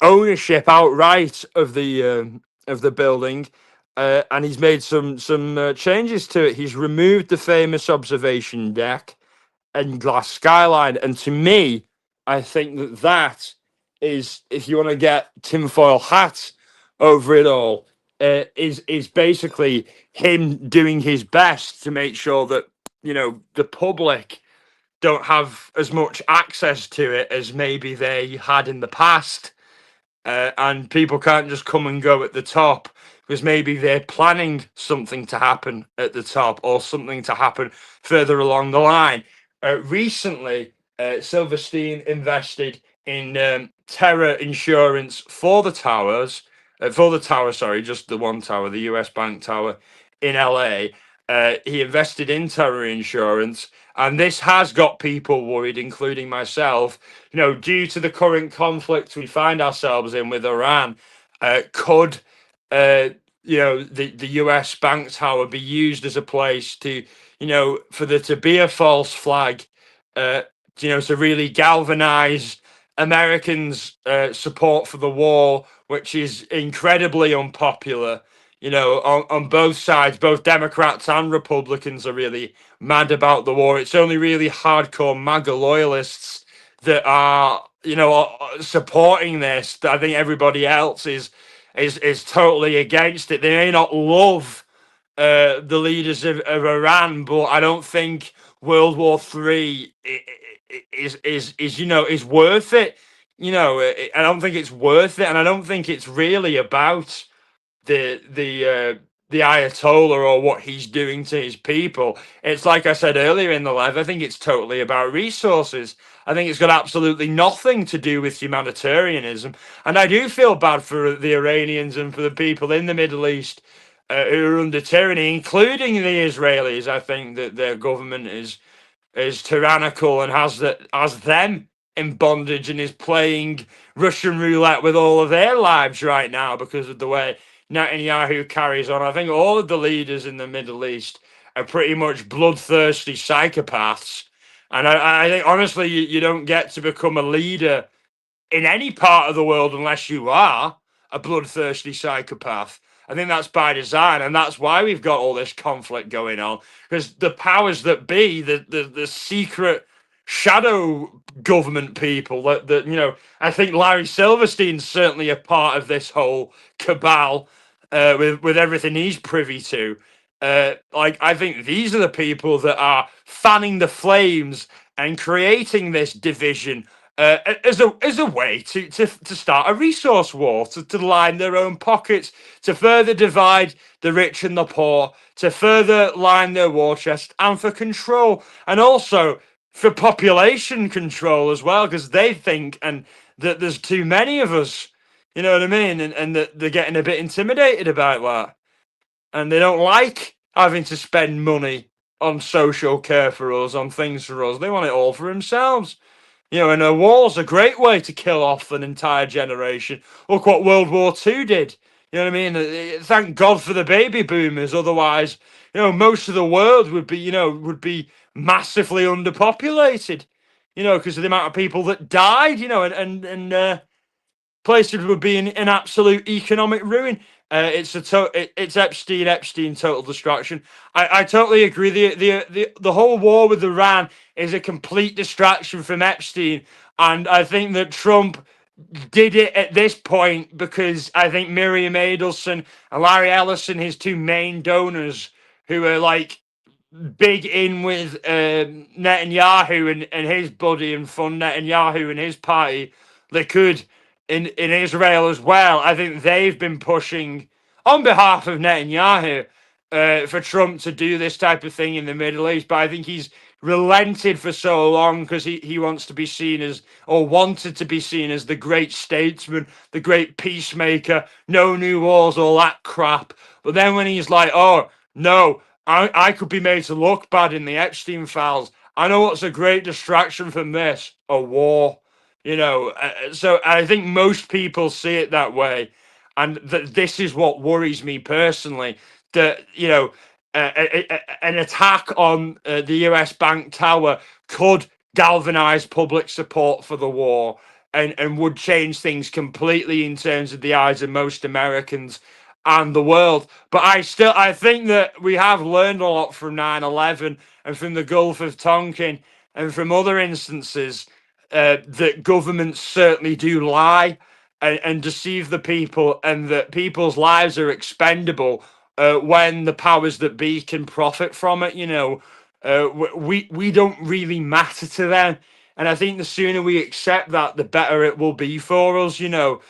ownership outright of the building, and he's made some changes to it. He's removed the famous observation deck and glass skyline, and to me, I think that is, if you want to get tinfoil hat over it all, is basically him doing his best to make sure that the public don't have as much access to it as maybe they had in the past, and people can't just come and go at the top because maybe they're planning something to happen at the top or something to happen further along the line. Recently, Silverstein invested in terror insurance for the towers, just the one tower, the US Bank Tower in LA. He invested in terror insurance, and this has got people worried, including myself. Due to the current conflict we find ourselves in with Iran, could the US Bank Tower be used as a place to, for there to be a false flag, to really galvanize Americans' support for the war, which is incredibly unpopular. on both sides, both Democrats and Republicans are really mad about the war. It's only really hardcore MAGA loyalists that are, supporting this. I think everybody else is totally against it. They may not love the leaders of Iran, but I don't think World War III is worth it. I don't think it's worth it, and I don't think it's really about the Ayatollah or what he's doing to his people. It's like I said earlier in the live. I think it's totally about resources. I think it's got absolutely nothing to do with humanitarianism. And I do feel bad for the Iranians and for the people in the Middle East who are under tyranny, including the Israelis. I think that their government is tyrannical and has them in bondage and is playing Russian roulette with all of their lives right now because of the way Netanyahu carries on. I think all of the leaders in the Middle East are pretty much bloodthirsty psychopaths. And I think, honestly, you don't get to become a leader in any part of the world unless you are a bloodthirsty psychopath. I think that's by design, and that's why we've got all this conflict going on. Because the powers that be, the secret shadow government people that I think Larry Silverstein's certainly a part of this whole cabal with everything he's privy to. Like, I think these are the people that are fanning the flames and creating this division as a way to start a resource war, to line their own pockets, to further divide the rich and the poor, to further line their war chest, and for control, and also for population control as well, because they think and that there's too many of us. You know what I mean? And that they're getting a bit intimidated about that, and they don't like having to spend money on social care for us, on things for us. They want it all for themselves. And a war's a great way to kill off an entire generation. Look what World War II did. You know what I mean? Thank God for the baby boomers. Otherwise, most of the world would be massively underpopulated. Because of the amount of people that died. And places would be in absolute economic ruin. It's Epstein total distraction. I totally agree. The whole war with Iran is a complete distraction from Epstein, and I think that Trump did it at this point because I think Miriam Adelson and Larry Ellison, his two main donors, who are like big in with Netanyahu and his buddy and fund Netanyahu and his party, Likud in Israel as well. I think they've been pushing on behalf of Netanyahu for Trump to do this type of thing in the Middle East. But I think he's relented for so long because he wants to be seen as, or wanted to be seen as, the great statesman, the great peacemaker, no new wars, all that crap. But then when he's like, oh, no, I could be made to look bad in the Epstein files. I know what's a great distraction from this: a war. So I think most people see it that way, and that this is what worries me personally. That an attack on the US Bank Tower could galvanize public support for the war and would change things completely in terms of the eyes of most Americans and the world. But I think that we have learned a lot from 9/11 and from the Gulf of Tonkin and from other instances that governments certainly do lie and deceive the people, and that people's lives are expendable when the powers that be can profit from it. We don't really matter to them, and I think the sooner we accept that, the better it will be for us. The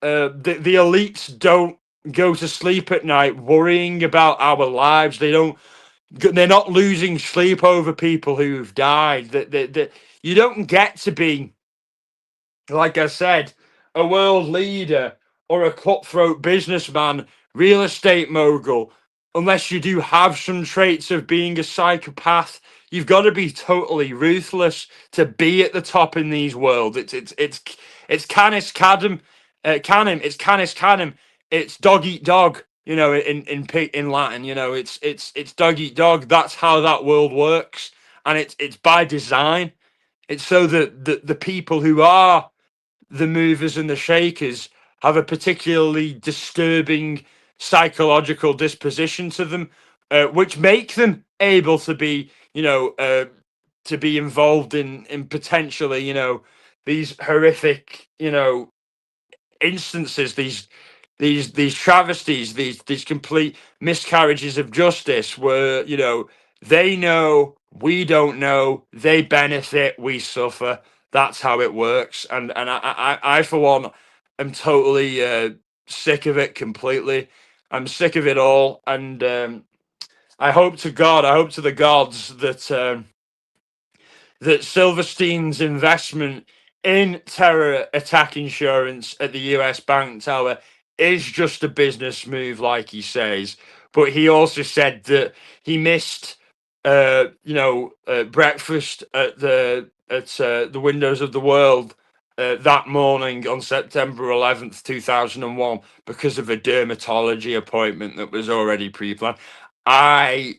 elites don't go to sleep at night worrying about our lives. They're not losing sleep over people who've died. That you don't get to be, like I said, a world leader or a cutthroat businessman, real estate mogul, unless you do have some traits of being a psychopath. You've got to be totally ruthless to be at the top in these worlds. It's canis cadem, canem. It's canis cadem. It's dog eat dog. In Latin, it's dog eat dog. That's how that world works, and it's by design. It's so that the people who are the movers and the shakers have a particularly disturbing psychological disposition to them, which make them able to be, to be involved in potentially, these horrific, instances, these travesties, these complete miscarriages of justice, where they know, we don't know, they benefit, we suffer. That's how it works, and I for one am totally sick of it completely. I'm sick of it all, and I hope to God, I hope to the gods that that Silverstein's investment in terror attack insurance at the US Bank Tower is just a business move, like he says. But he also said that he missed, breakfast at the Windows of the World that morning on September 11th, 2001, because of a dermatology appointment that was already pre-planned. I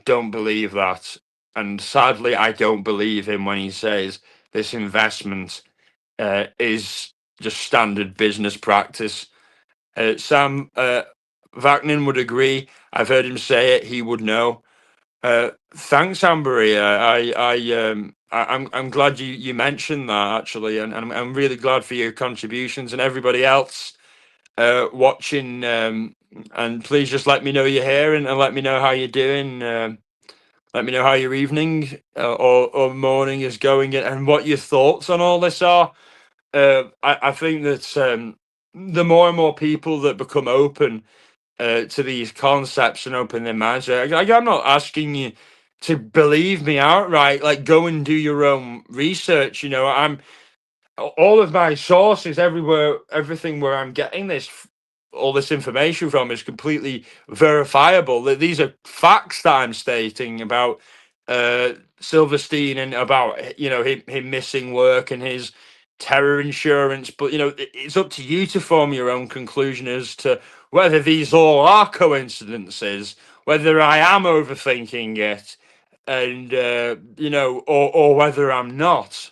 don't believe that. And sadly, I don't believe him when he says this investment is just standard business practice. Sam Vaknin would agree. I've heard him say it. He would know. Thanks, Ambery. I'm glad you mentioned that actually, and I'm really glad for your contributions and everybody else watching. And please just let me know you're here, and let me know how you're doing. Let me know how your evening or morning is going, and what your thoughts on all this are. I think that the more and more people that become open to these concepts and open their minds, I'm not asking you to believe me outright. Like, go and do your own research. I'm all of my sources everywhere, everything where I'm getting all this information from is completely verifiable. That these are facts that I'm stating about Silverstein, and about him missing work and his terror insurance. But it's up to you to form your own conclusion as to whether these all are coincidences, whether I am overthinking it, and or whether I'm not.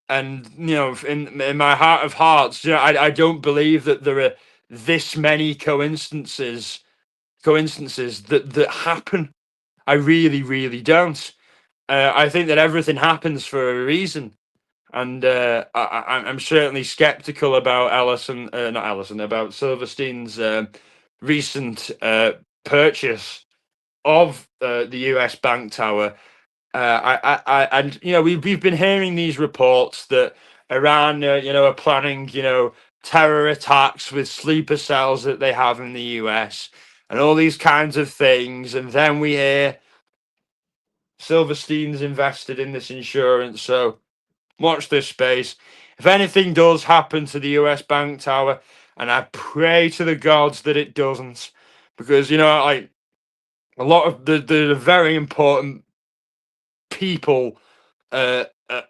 And in my heart of hearts, I don't believe that there are this many coincidences that happen. I really, really don't. I think that everything happens for a reason, and I'm certainly skeptical about not Ellison, about Silverstein's recent purchase of the US Bank Tower. And we've been hearing these reports that Iran, are planning, terror attacks with sleeper cells that they have in the US, and all these kinds of things. And then we hear Silverstein's invested in this insurance, so watch this space. If anything does happen to the US Bank Tower, and I pray to the gods that it doesn't, because like a lot of the very important people, uh, uh,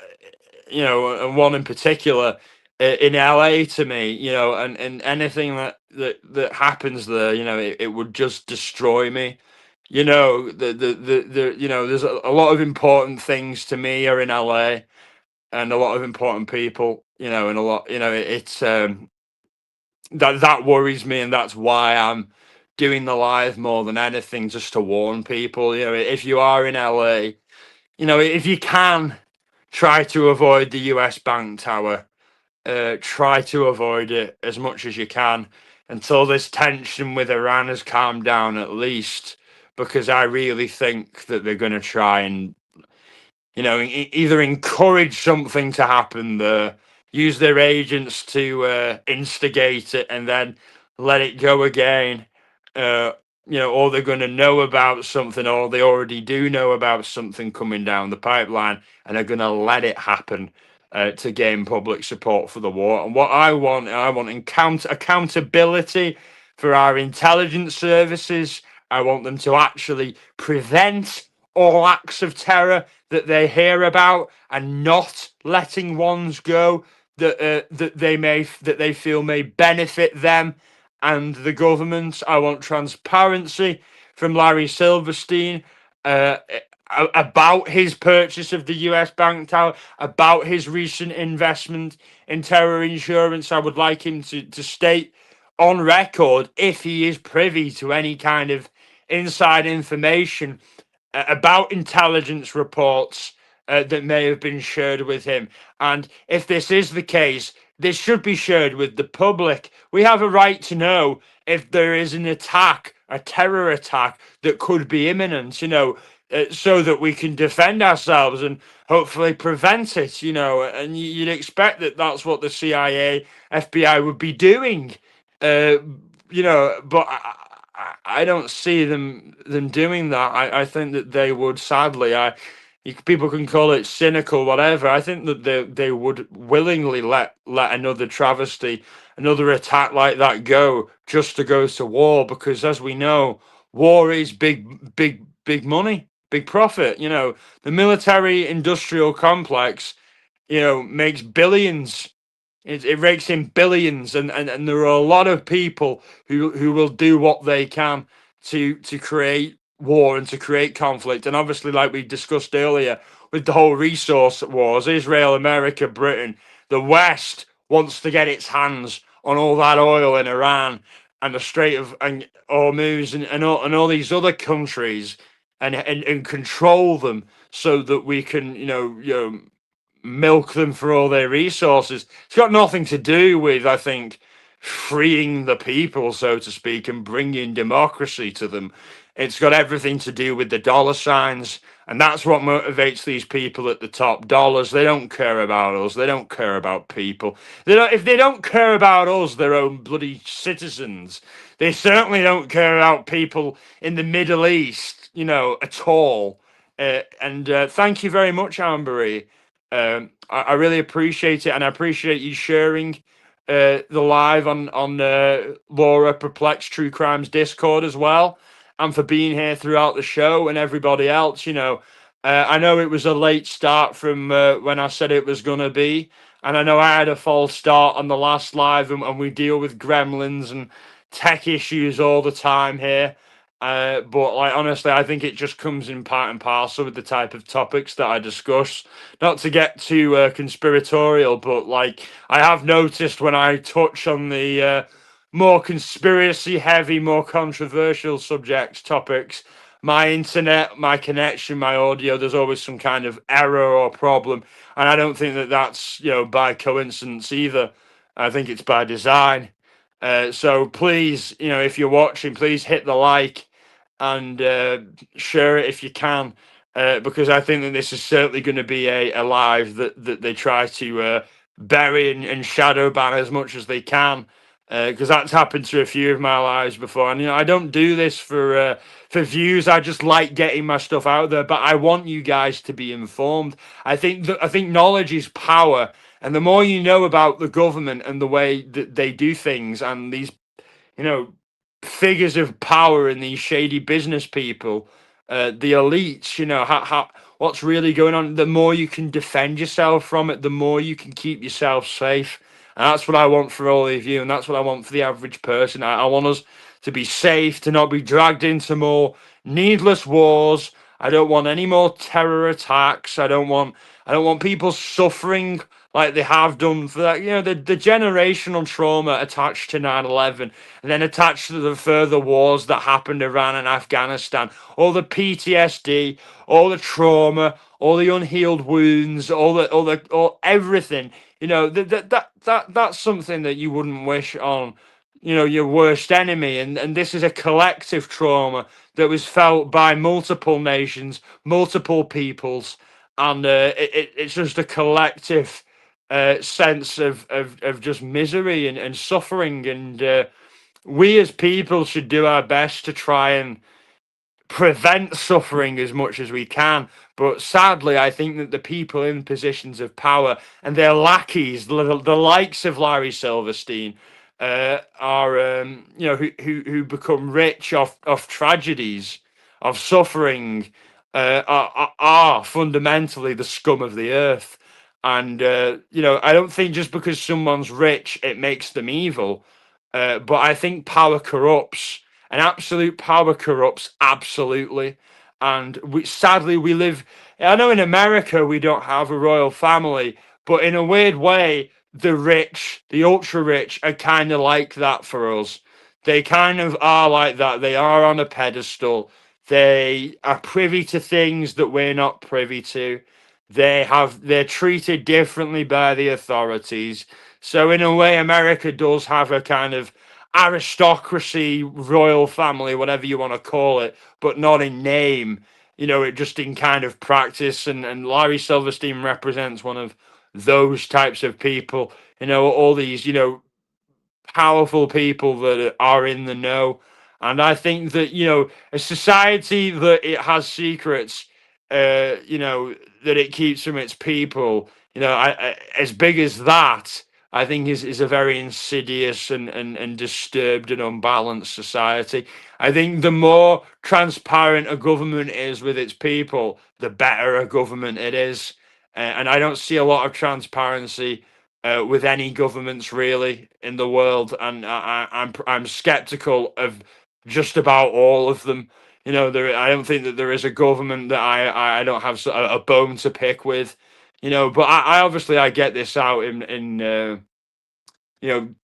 and one in particular in LA to me, and anything that happens there, it would just destroy me. There's a lot of important things to me are in LA, and a lot of important people, and a lot, it's that worries me, and that's why I'm doing the live more than anything, just to warn people. If you are in LA, if you can, try to avoid the US Bank Tower. Try to avoid it as much as you can until this tension with Iran has calmed down, at least, because I really think that they're going to try and either encourage something to happen there, use their agents to instigate it, and then let it go again. Or they're going to know about something, or they already do know about something coming down the pipeline, and they're going to let it happen to gain public support for the war. And what I want accountability for our intelligence services. I want them to actually prevent all acts of terror that they hear about, and not letting ones go that they feel may benefit them and the government. I want transparency from Larry Silverstein about his purchase of the US Bank Tower, about his recent investment in terror insurance. I would like him to state on record if he is privy to any kind of inside information about intelligence reports that may have been shared with him. And if this is the case, this should be shared with the public. We have a right to know if there is an attack, a terror attack that could be imminent, so that we can defend ourselves and hopefully prevent it, and you'd expect that that's what the CIA, FBI would be doing, uh, but I don't see them doing that. I think that they would, sadly, people can call it cynical, whatever. I think that they would willingly let another travesty, another attack like that go just to go to war, because as we know, war is big money, big profit. The military industrial complex, makes billions. It rakes in billions, and there are a lot of people who will do what they can to create war and to create conflict. And obviously, like we discussed earlier, with the whole resource wars, Israel, America, Britain, the West wants to get its hands on all that oil in Iran and the Strait of and Hormuz and all these other countries, and control them so that we can milk them for all their resources. It's got nothing to do with, I think, freeing the people, so to speak, and bringing democracy to them. It's got everything to do with the dollar signs. And that's what motivates these people at the top. Dollars. They don't care about us. They don't care about people. If they don't care about us, their own bloody citizens, they certainly don't care about people in the Middle East, at all. And thank you very much, Ambery. I really appreciate it, and I appreciate you sharing the live on Laura Perplexed True Crimes Discord as well, and for being here throughout the show, and everybody else. I know it was a late start from when I said it was gonna be, and I know I had a false start on the last live, and we deal with gremlins and tech issues all the time here. But like honestly, I think it just comes in part and parcel with the type of topics that I discuss. Not to get too conspiratorial, but like I have noticed when I touch on the more conspiracy heavy, more controversial subjects, topics, my internet, my connection, my audio, there's always some kind of error or problem. And I don't think that that's, by coincidence either. I think it's by design. So please, if you're watching, please hit the like and share it if you can, because I think that this is certainly going to be a live that they try to bury and shadow ban as much as they can, because that's happened to a few of my lives before. And I don't do this for views. I just like getting my stuff out there, but I want you guys to be informed. I think knowledge is power, and the more you know about the government and the way that they do things, and these figures of power and these shady business people, the elites, what's really going on, the more you can defend yourself from it, the more you can keep yourself safe. And that's what I want for all of you, and that's what I want for the average person. I want us to be safe, to not be dragged into more needless wars. I don't want any more terror attacks. I don't want people suffering like they have done for that. The generational trauma attached to 9/11, and then attached to the further wars that happened Iran and Afghanistan, all the PTSD, all the trauma, all the unhealed wounds, all everything. That's something that you wouldn't wish on, your worst enemy. And this is a collective trauma that was felt by multiple nations, multiple peoples, and it's just a collective sense of just misery and suffering. And we as people should do our best to try and prevent suffering as much as we can. But sadly, I think that the people in positions of power and their lackeys, the likes of Larry Silverstein, are who become rich off tragedies, of suffering, are fundamentally the scum of the earth. And I don't think just because someone's rich it makes them evil. But I think power corrupts, and absolute power corrupts absolutely. And sadly we live. I know in America we don't have a royal family, but in a weird way, the rich, the ultra rich, are kind of like that for us. They kind of are like that. They are on a pedestal. They are privy to things that we're not privy to. They're treated differently by the authorities. So in a way, America does have a kind of aristocracy, royal family, whatever you want to call it, but not in name. It just in kind of practice. And Larry Silverstein represents one of those types of people, all these, powerful people that are in the know. And I think that, a society that it has secrets, that it keeps from its people, as big as that, I think is a very insidious and disturbed and unbalanced society. I think the more transparent a government is with its people, the better a government it is. And I don't see a lot of transparency with any governments really in the world, and I'm skeptical of just about all of them. I don't think that there is a government that I don't have a bone to pick with. But I obviously I get this out in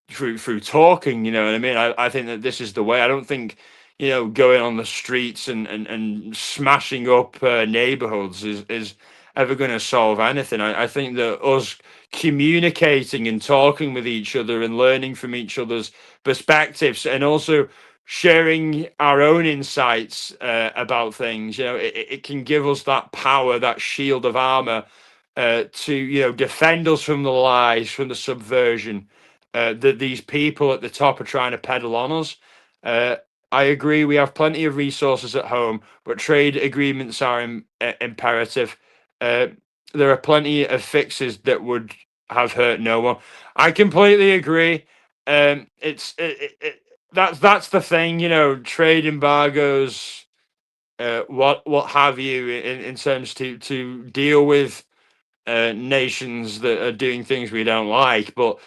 through talking. You know what I mean? I think that this is the way. I don't think going on the streets and smashing up neighborhoods is ever going to solve anything. I think that us communicating and talking with each other and learning from each other's perspectives, and also sharing our own insights about things, it can give us that power, that shield of armor, to defend us from the lies, from the subversion that these people at the top are trying to peddle on us. Uh, I agree. We have plenty of resources at home, but trade agreements are imperative. Uh, there are plenty of fixes that would have hurt no one. I completely agree. That's the thing. Trade embargoes, what have you, in terms to deal with nations that are doing things we don't like, but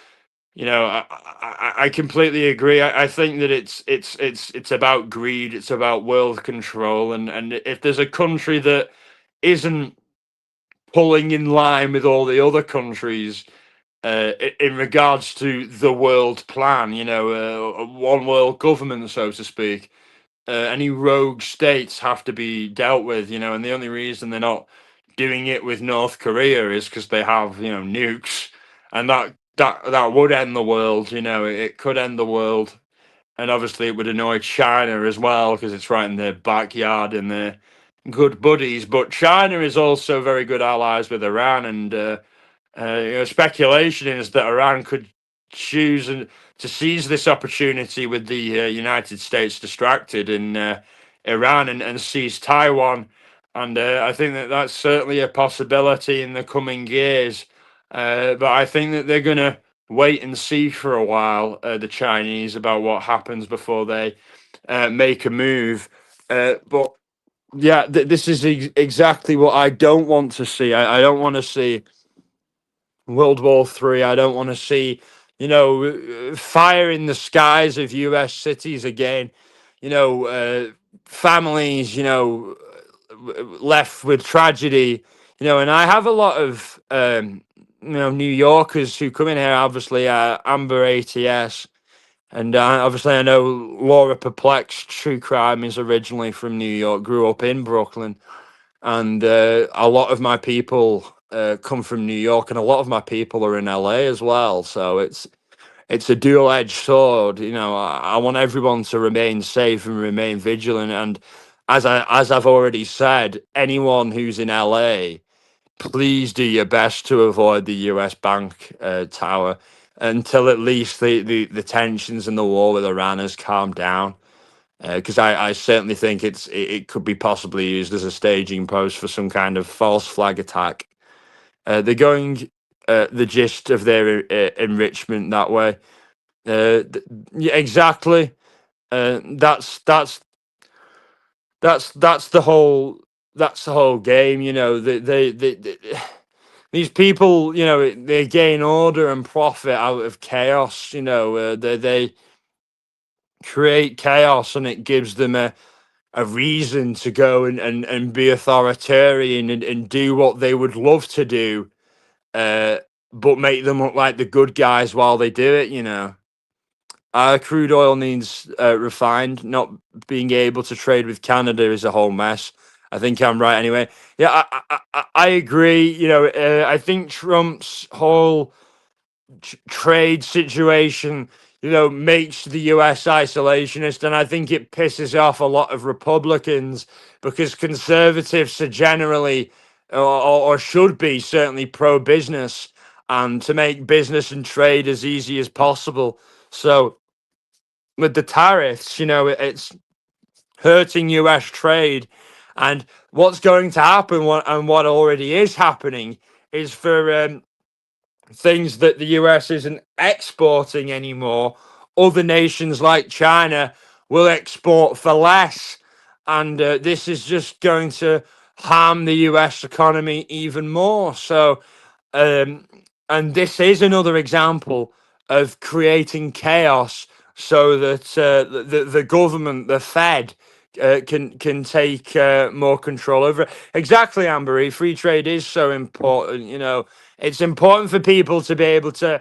I completely agree. I think that it's about greed. It's about world control, and if there's a country that isn't pulling in line with all the other countries in regards to the world plan, a one world government, so to speak, any rogue states have to be dealt with, and the only reason they're not doing it with North Korea is because they have, nukes, and that would end the world. It could end the world, and obviously it would annoy China as well because it's right in their backyard and they're good buddies. But China is also very good allies with Iran, and speculation is that Iran could choose to seize this opportunity with the United States distracted in Iran, and seize Taiwan. And I think that that's certainly a possibility in the coming years. But I think that they're going to wait and see for a while, the Chinese, about what happens before they make a move. But yeah, this is exactly what I don't want to see. I don't want to see World War III. I don't want to see, fire in the skies of U.S. cities again. Families, left with tragedy. And I have a lot of, New Yorkers who come in here. Obviously, Amber ATS, and obviously I know Laura Perplexed. True Crime is originally from New York. Grew up in Brooklyn, and a lot of my people come from New York, and a lot of my people are in LA as well. So it's a dual-edged sword. I want everyone to remain safe and remain vigilant. And as I've already said, anyone who's in LA, please do your best to avoid the US Bank Tower until at least the tensions and the war with Iran has calmed down. Because I certainly think it could be possibly used as a staging post for some kind of false flag attack. They're going the gist of their enrichment that way. Yeah, exactly. That's the whole game. These people, they gain order and profit out of chaos. They create chaos, and it gives them a reason to go and be authoritarian and do what they would love to do, but make them look like the good guys while they do it. Crude oil needs refined. Not being able to trade with Canada is a whole mess. I think I'm right anyway. Yeah, I agree. I think Trump's whole trade situation, makes the US isolationist. And I think it pisses off a lot of Republicans because conservatives are generally, or should be, certainly pro business and to make business and trade as easy as possible. So with the tariffs, it's hurting US trade. And what's going to happen, what already is happening, is for things that the US isn't exporting anymore, other nations like China will export for less. And this is just going to harm the US economy even more. So, um, and this is another example of creating chaos so that the government, the Fed, can take more control over it. Exactly, Ambery. Free trade is so important. It's important for people to be able to,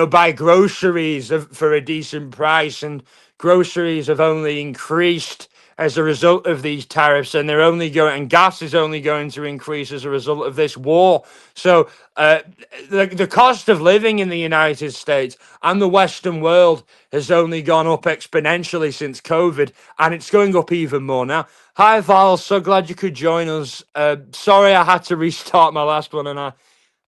buy groceries for a decent price, and groceries have only increased as a result of these tariffs, and and gas is only going to increase as a result of this war. So the cost of living in the United States and the Western world has only gone up exponentially since COVID, and it's going up even more now. Hi Val, so glad you could join us. Sorry I had to restart my last one, and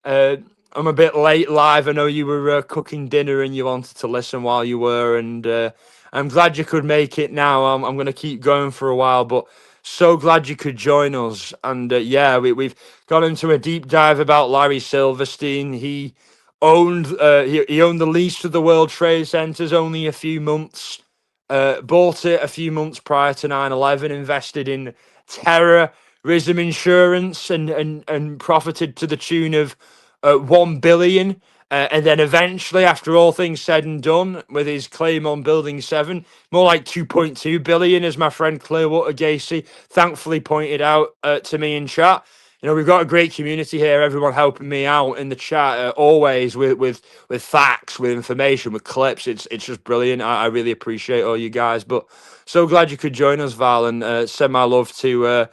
uh, I'm a bit late live. I know you were cooking dinner and you wanted to listen while you were, and I'm glad you could make it now. I'm going to keep going for a while, but so glad you could join us. And yeah, we've got into a deep dive about Larry Silverstein. He owned the lease to the World Trade Centers only a few months. Bought it a few months prior to 9/11, invested in terrorism insurance, and profited to the tune of 1 billion. And then eventually, after all things said and done, with his claim on Building 7, more like 2.2 billion, as my friend Clearwater Gacy thankfully pointed out to me in chat. We've got a great community here, everyone helping me out in the chat, always with facts, with information, with clips. It's just brilliant. I really appreciate all you guys. But so glad you could join us, Val, and send my love to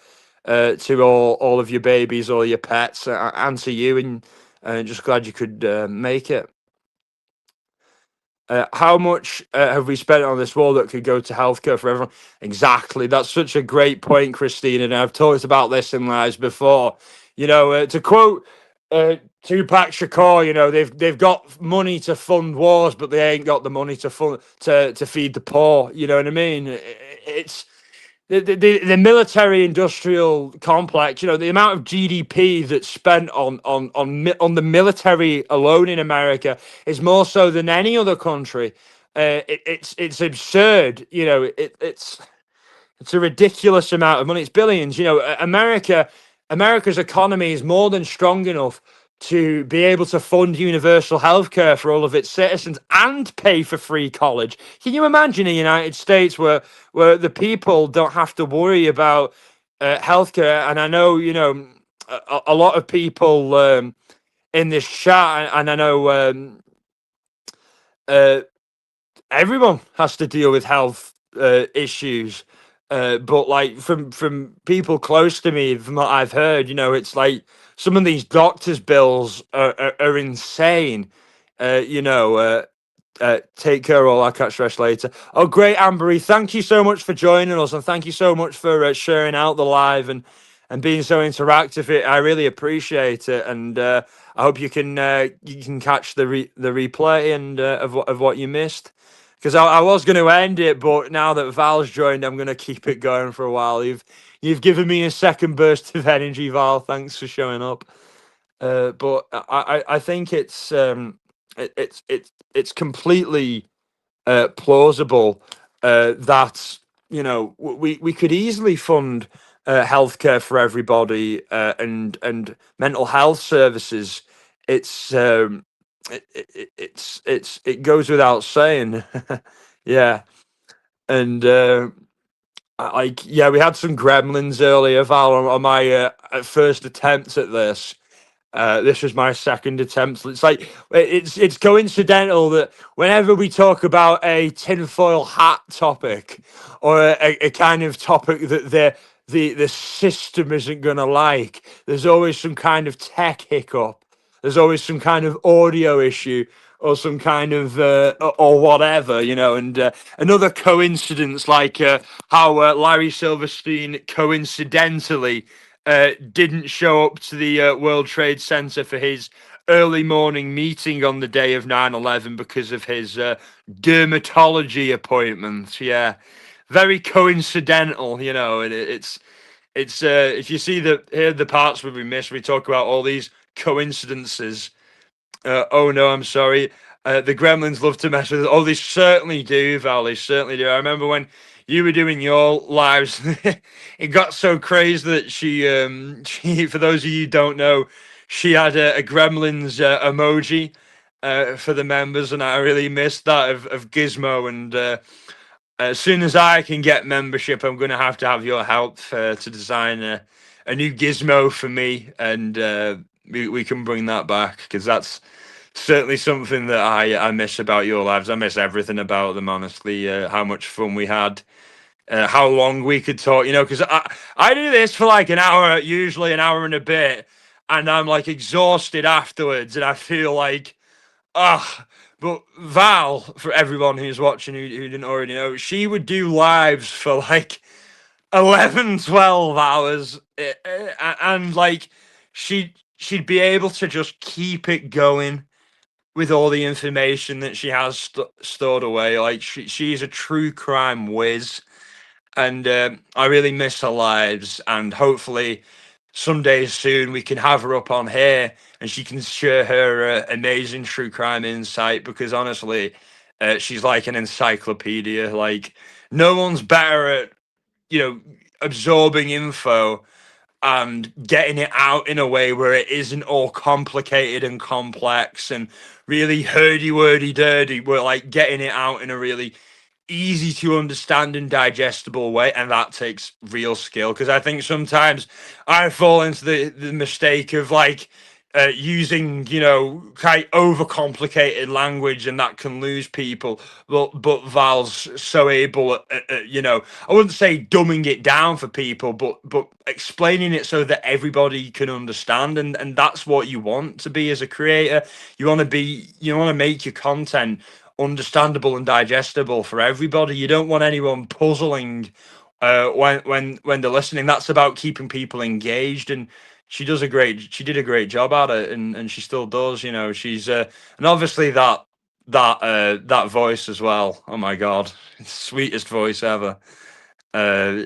all of your babies, all your pets, and to you, and just glad you could make it. How much have we spent on this war that could go to healthcare for everyone? Exactly. That's such a great point, Christine. And I've talked about this in lives before. To quote Tupac Shakur, they've got money to fund wars, but they ain't got the money to fund to feed the poor. You know what I mean? It's the military industrial complex, the amount of GDP that's spent on the military alone in America is more so than any other country. It's absurd. It's a ridiculous amount of money. It's billions. America's economy is more than strong enough to be able to fund universal healthcare for all of its citizens and pay for free college. Can you imagine a United States where the people don't have to worry about healthcare? And I know, a lot of people in this chat, and I know uh, everyone has to deal with health issues. But like from people close to me, from what I've heard, it's like some of these doctors' bills are insane. Take care, all. I'll catch the rest later. Oh, great, Ambery. Thank you so much for joining us, and thank you so much for sharing out the live and being so interactive. I really appreciate it, and I hope you can catch the replay and of what you missed. Because I was going to end it, but now that Val's joined, I'm going to keep it going for a while. You've given me a second burst of energy, Val. Thanks for showing up. But I think it's completely plausible that we could easily fund healthcare for everybody, and mental health services. It goes without saying. Yeah. And yeah, we had some gremlins earlier, Val, on my first attempt at this. This was my second attempt. It's like it's coincidental that whenever we talk about a tinfoil hat topic or a kind of topic that the system isn't gonna like, there's always some kind of tech hiccup. There's always some kind of audio issue or some kind of or whatever, you know. And another coincidence, like how Larry Silverstein coincidentally didn't show up to the World Trade Center for his early morning meeting on the day of 9/11 because of his dermatology appointment. Yeah, very coincidental, you know. And it's if you see the parts where we miss, we talk about all these coincidences. Oh no, I'm sorry. The Gremlins love to mess with us. Oh, they certainly do, Val. They certainly do. I remember when you were doing your lives, it got so crazy that she, for those of you who don't know, she had a Gremlins emoji for the members, and I really missed that of Gizmo. And as soon as I can get membership, I'm going to have your help to design a new Gizmo for me, and we can bring that back because that's certainly something that I miss about your lives. I miss everything about them, honestly. How much fun we had, how long we could talk, you know, because I do this for like an hour, usually an hour and a bit, and I'm like exhausted afterwards, and I feel like, ah. But Val, for everyone who's watching who didn't already know, she would do lives for like 11, 12 hours, and like she'd be able to just keep it going with all the information that she has stored away. Like she's a true crime whiz, and I really miss her lives. And hopefully, someday soon we can have her up on here and she can share her amazing true crime insight. Because honestly, she's like an encyclopedia. Like no one's better at absorbing info and getting it out in a way where it isn't all complicated and complex and really herdy wordy dirty. We're like getting it out in a really easy to understand and digestible way, and that takes real skill. Because I think sometimes I fall into the mistake of like using quite overcomplicated language, and that can lose people. But Val's so able I wouldn't say dumbing it down for people, but explaining it so that everybody can understand, and that's what you want to be as a creator. You want to make your content understandable and digestible for everybody. You don't want anyone puzzling when they're listening. That's about keeping people engaged, and she did a great job at it, and she still does. She's and obviously that voice as well. Oh my god, sweetest voice ever. Uh,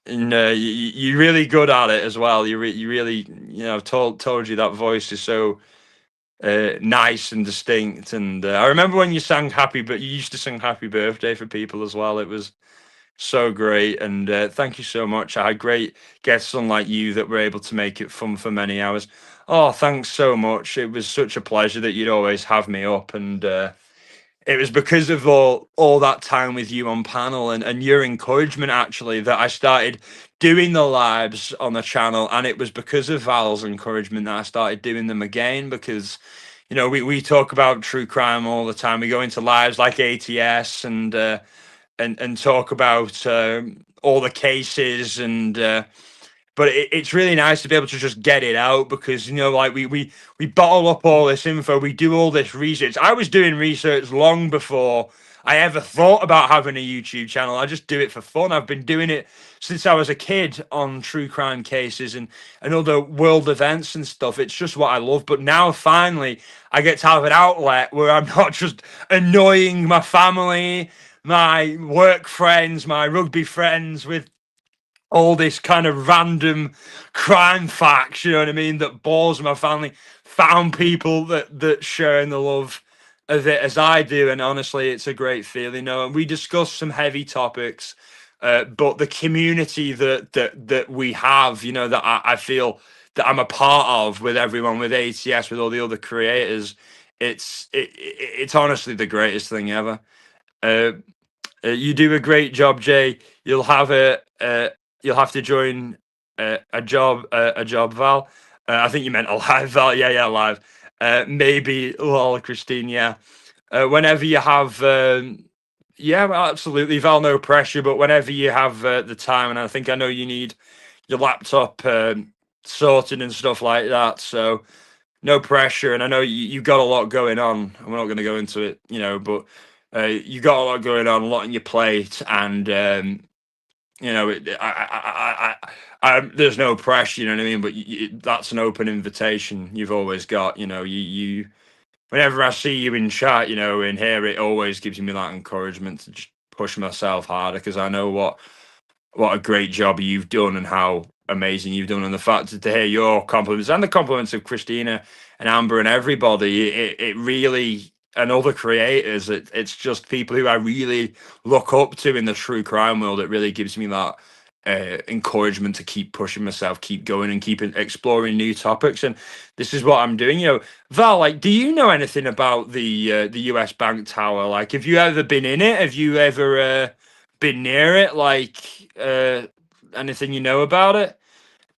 and you're really good at it as well. You really, I've told you that voice is so nice and distinct. And I remember when you sang happy, but you used to sing happy birthday for people as well. It was so great. And thank you so much. I had great guests unlike you that were able to make it fun for many hours. Oh, thanks so much. It was such a pleasure that you'd always have me up. And it was because of all that time with you on panel and your encouragement actually that I started doing the lives on the channel. And it was because of Val's encouragement that I started doing them again. Because we talk about true crime all the time. We go into lives like ATS and talk about all the cases, and but it's really nice to be able to just get it out. Because like we bottle up all this info, we do all this research. I was doing research long before I ever thought about having a YouTube channel. I just do it for fun. I've been doing it since I was a kid on true crime cases and other world events and stuff. It's just what I love. But now finally I get to have an outlet where I'm not just annoying my family, my work friends, my rugby friends with all this kind of random crime facts, you know what I mean, that bores my family. Found people that share in the love of it as I do, and honestly, it's a great feeling. And we discuss some heavy topics, but the community that we have, that I feel that I'm a part of with everyone, with ATS, with all the other creators, it's honestly the greatest thing ever. Uh, you do a great job, Jay. You'll have a you'll have to join a job, Val. I think you meant alive, Val. Yeah, yeah, alive. Maybe lol, Christine. Yeah. Whenever you have, yeah, well, absolutely, Val. No pressure, but whenever you have the time, and I know you need your laptop sorted and stuff like that. So no pressure, and I know you got a lot going on. I'm not going to go into it, but you got a lot going on, a lot on your plate, and there's no pressure. You know what I mean? But that's an open invitation you've always got. You whenever I see you in chat, in here, it always gives me that encouragement to just push myself harder because I know what a great job you've done and how amazing you've done, and the fact to hear your compliments and the compliments of Christina and Amber and everybody, it really, and other creators, it's just people who I really look up to in the true crime world. It really gives me that encouragement to keep pushing myself, keep going, and keep exploring new topics. And this is what I'm doing. Val, like, do you know anything about the US Bank Tower? Like, have you ever been in it? Have you ever been near it? Like, anything you know about it?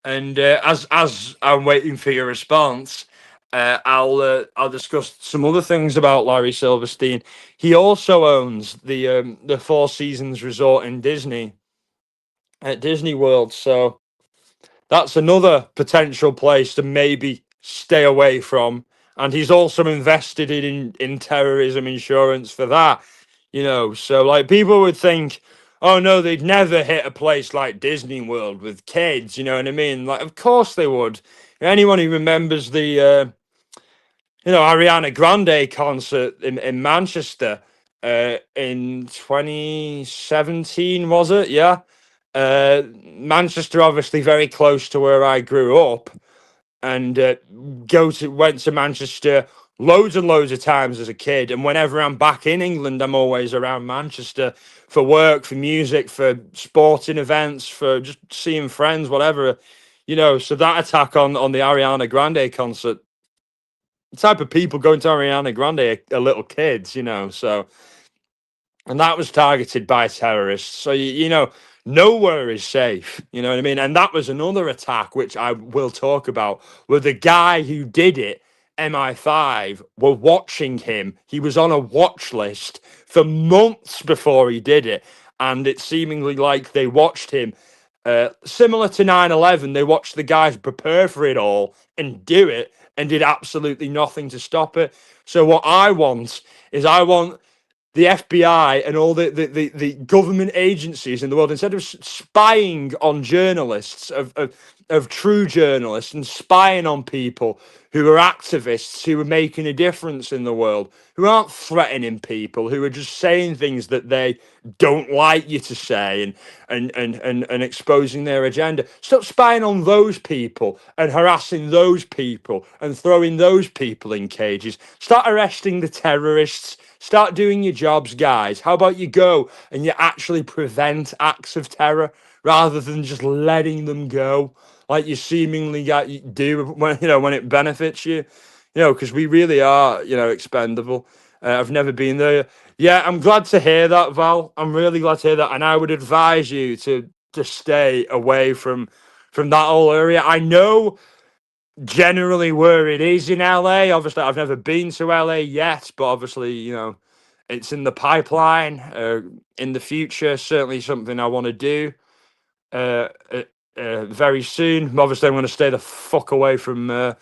And as I'm waiting for your response, I'll discuss some other things about Larry Silverstein. He also owns the Four Seasons Resort in Disney at Disney World, so that's another potential place to maybe stay away from. And he's also invested in terrorism insurance for that, So like people would think, oh no, they'd never hit a place like Disney World with kids, you know what I mean? Like, of course they would. Anyone who remembers the Ariana Grande concert in Manchester in 2017, was it? Yeah. Manchester, obviously very close to where I grew up, and went to Manchester loads and loads of times as a kid. And whenever I'm back in England, I'm always around Manchester for work, for music, for sporting events, for just seeing friends, whatever. So that attack on the Ariana Grande concert, the type of people going to Ariana Grande are little kids, so, and that was targeted by terrorists. So nowhere is safe. You know what I mean? And that was another attack, which I will talk about, where the guy who did it, MI5, were watching him. He was on a watch list for months before he did it, and it's seemingly like they watched him. Similar to 9/11, they watched the guys prepare for it all and do it, and did absolutely nothing to stop it. So what I want the FBI and all the government agencies in the world, instead of spying on journalists, of true journalists, and spying on people who are activists, who are making a difference in the world, who aren't threatening people, who are just saying things that they don't like you to say, and exposing their agenda. Stop spying on those people and harassing those people and throwing those people in cages. Start arresting the terrorists. Start doing your jobs, guys. How about you go and you actually prevent acts of terror rather than just letting them go like you seemingly do when it benefits you, because we really are, expendable. I've never been there. Yeah, I'm glad to hear that, Val. I'm really glad to hear that, and I would advise you to stay away from that whole area. I know generally where it is in LA. Obviously, I've never been to LA yet, but obviously, it's in the pipeline. In the future, certainly something I want to do. Uh, uh, very soon. Obviously, I'm going to stay the fuck away from the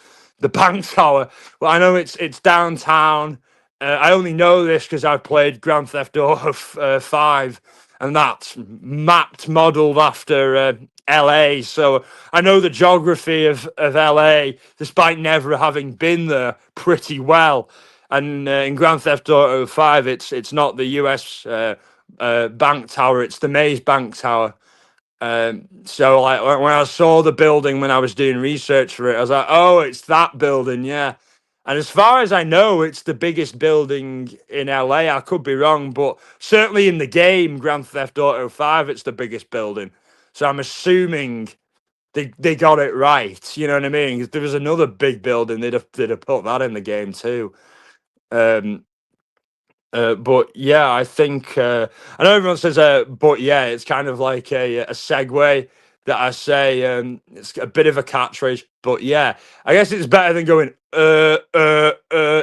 Bank Tower. Well, I know it's downtown. I only know this because I've played Grand Theft Auto 5, and that's mapped, modelled after LA. So I know the geography of LA, despite never having been there, pretty well. And in Grand Theft Auto 5, it's not the US Bank Tower, it's the Maze Bank Tower. So like when I saw the building when I was doing research for it, I was like, oh, it's that building, yeah. And as far as I know, it's the biggest building in LA. I could be wrong, but certainly in the game Grand Theft Auto 5, it's the biggest building. So I'm assuming they got it right. You know what I mean? 'Cause there was another big building, they'd have put that in the game too. Um, but yeah, I think I know everyone says, but yeah, it's kind of like a segue that I say. It's a bit of a catchphrase, but yeah, I guess it's better than going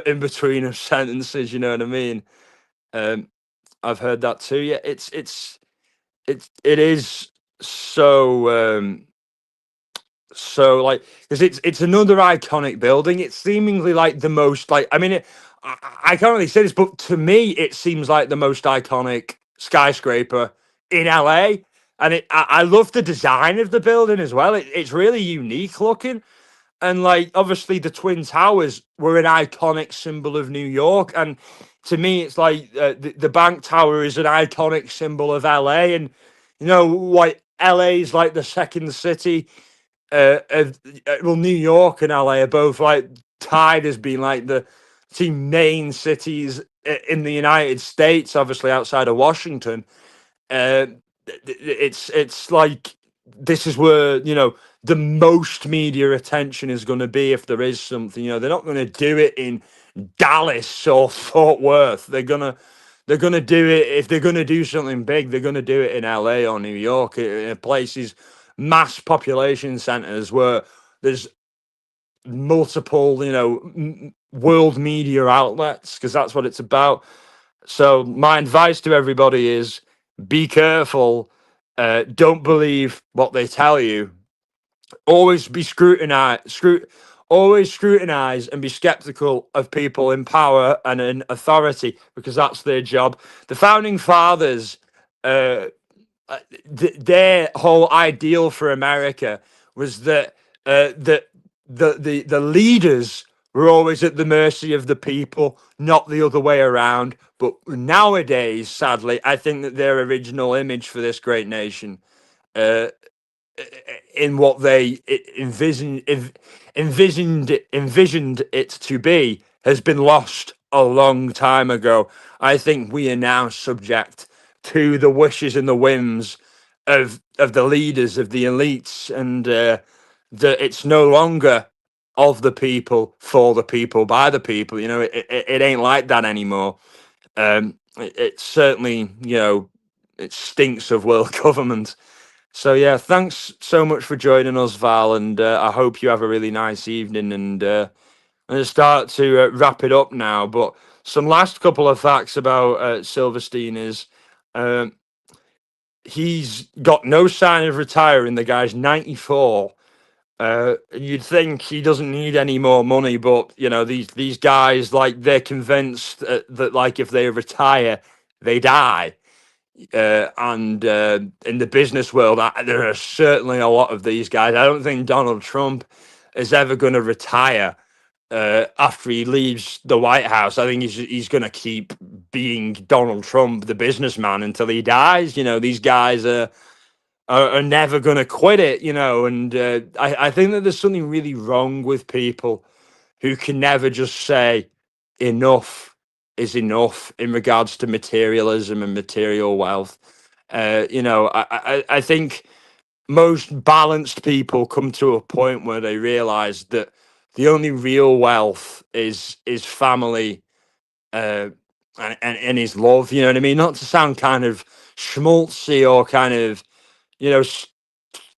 in between of sentences. You know what I mean? Um, I've heard that too. Yeah, it is so. So like, because it's another iconic building. It's seemingly like the most like. I mean, I can't really say this, but to me, it seems like the most iconic skyscraper in LA. And I love the design of the building as well. It's really unique looking. And like, obviously, the Twin Towers were an iconic symbol of New York. And to me, it's like the Bank Tower is an iconic symbol of LA. And you know, like LA is like the second city well, New York and LA are both like tied as being like the two main cities in the United States, obviously outside of Washington. Uh, it's like this is where the most media attention is going to be if there is something. They're not going to do it in Dallas or Fort Worth. They're gonna do it if they're gonna do something big. They're gonna do it in LA or New York, in places, mass population centers where there's multiple, world media outlets, because that's what it's about. So my advice to everybody is be careful. Don't believe what they tell you. Always be always scrutinize and be skeptical of people in power and in authority, because that's their job. The founding fathers, uh, their whole ideal for America was that the leaders were always at the mercy of the people, not the other way around. But nowadays, sadly, I think that their original image for this great nation, uh, in what they envisioned it to be, has been lost a long time ago. I think we are now subject to the wishes and the whims of the leaders, of the elites, and that it's no longer of the people, for the people, by the people. It ain't like that anymore. It certainly, it stinks of world government. So yeah, thanks so much for joining us, Val, and I hope you have a really nice evening. And I'm going to start to wrap it up now. But some last couple of facts about Silverstein is um, he's got no sign of retiring. The guy's 94. You'd think he doesn't need any more money, but these guys, like, they're convinced that like if they retire, they die. And in the business world, there are certainly a lot of these guys. I don't think Donald Trump is ever going to retire after he leaves the White House. I think he's going to keep being Donald Trump, the businessman, until he dies. These guys are never going to quit it. And I think that there's something really wrong with people who can never just say enough is enough in regards to materialism and material wealth. I think most balanced people come to a point where they realize that the only real wealth is family, uh, and is love. You know what I mean? Not to sound kind of schmaltzy or kind of you know s-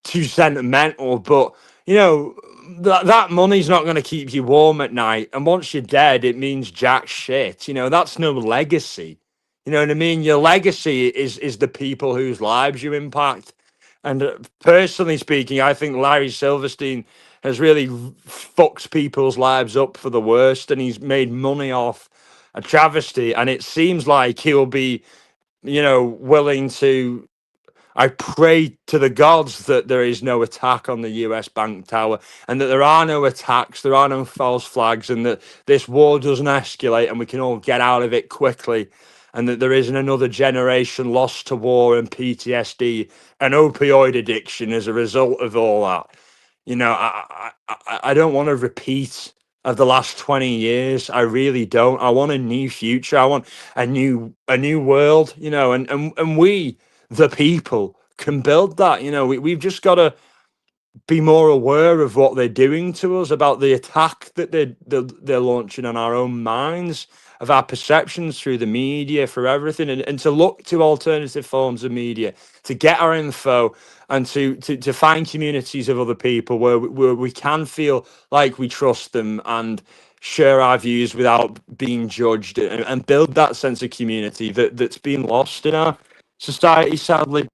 too sentimental, but you know that money's not going to keep you warm at night, and once you're dead, it means jack shit. That's no legacy. You know what I mean? Your legacy is the people whose lives you impact. And personally speaking, I think Larry Silverstein has really fucked people's lives up for the worst, and he's made money off a travesty. And it seems like he'll be, willing to. I pray to the gods that there is no attack on the US Bank Tower, and that there are no attacks, there are no false flags, and that this war doesn't escalate and we can all get out of it quickly, and that there isn't another generation lost to war and PTSD and opioid addiction as a result of all that. I don't want a repeat of the last 20 years. I really don't. I want a new future. I want a new world, and we, the people, can build that. We've just got to be more aware of what they're doing to us, about the attack that they're launching on our own minds, of our perceptions through the media, through everything, and to look to alternative forms of media to get our info and to find communities of other people where we can feel like we trust them and share our views without being judged, and build that sense of community that's been lost in our society, sadly.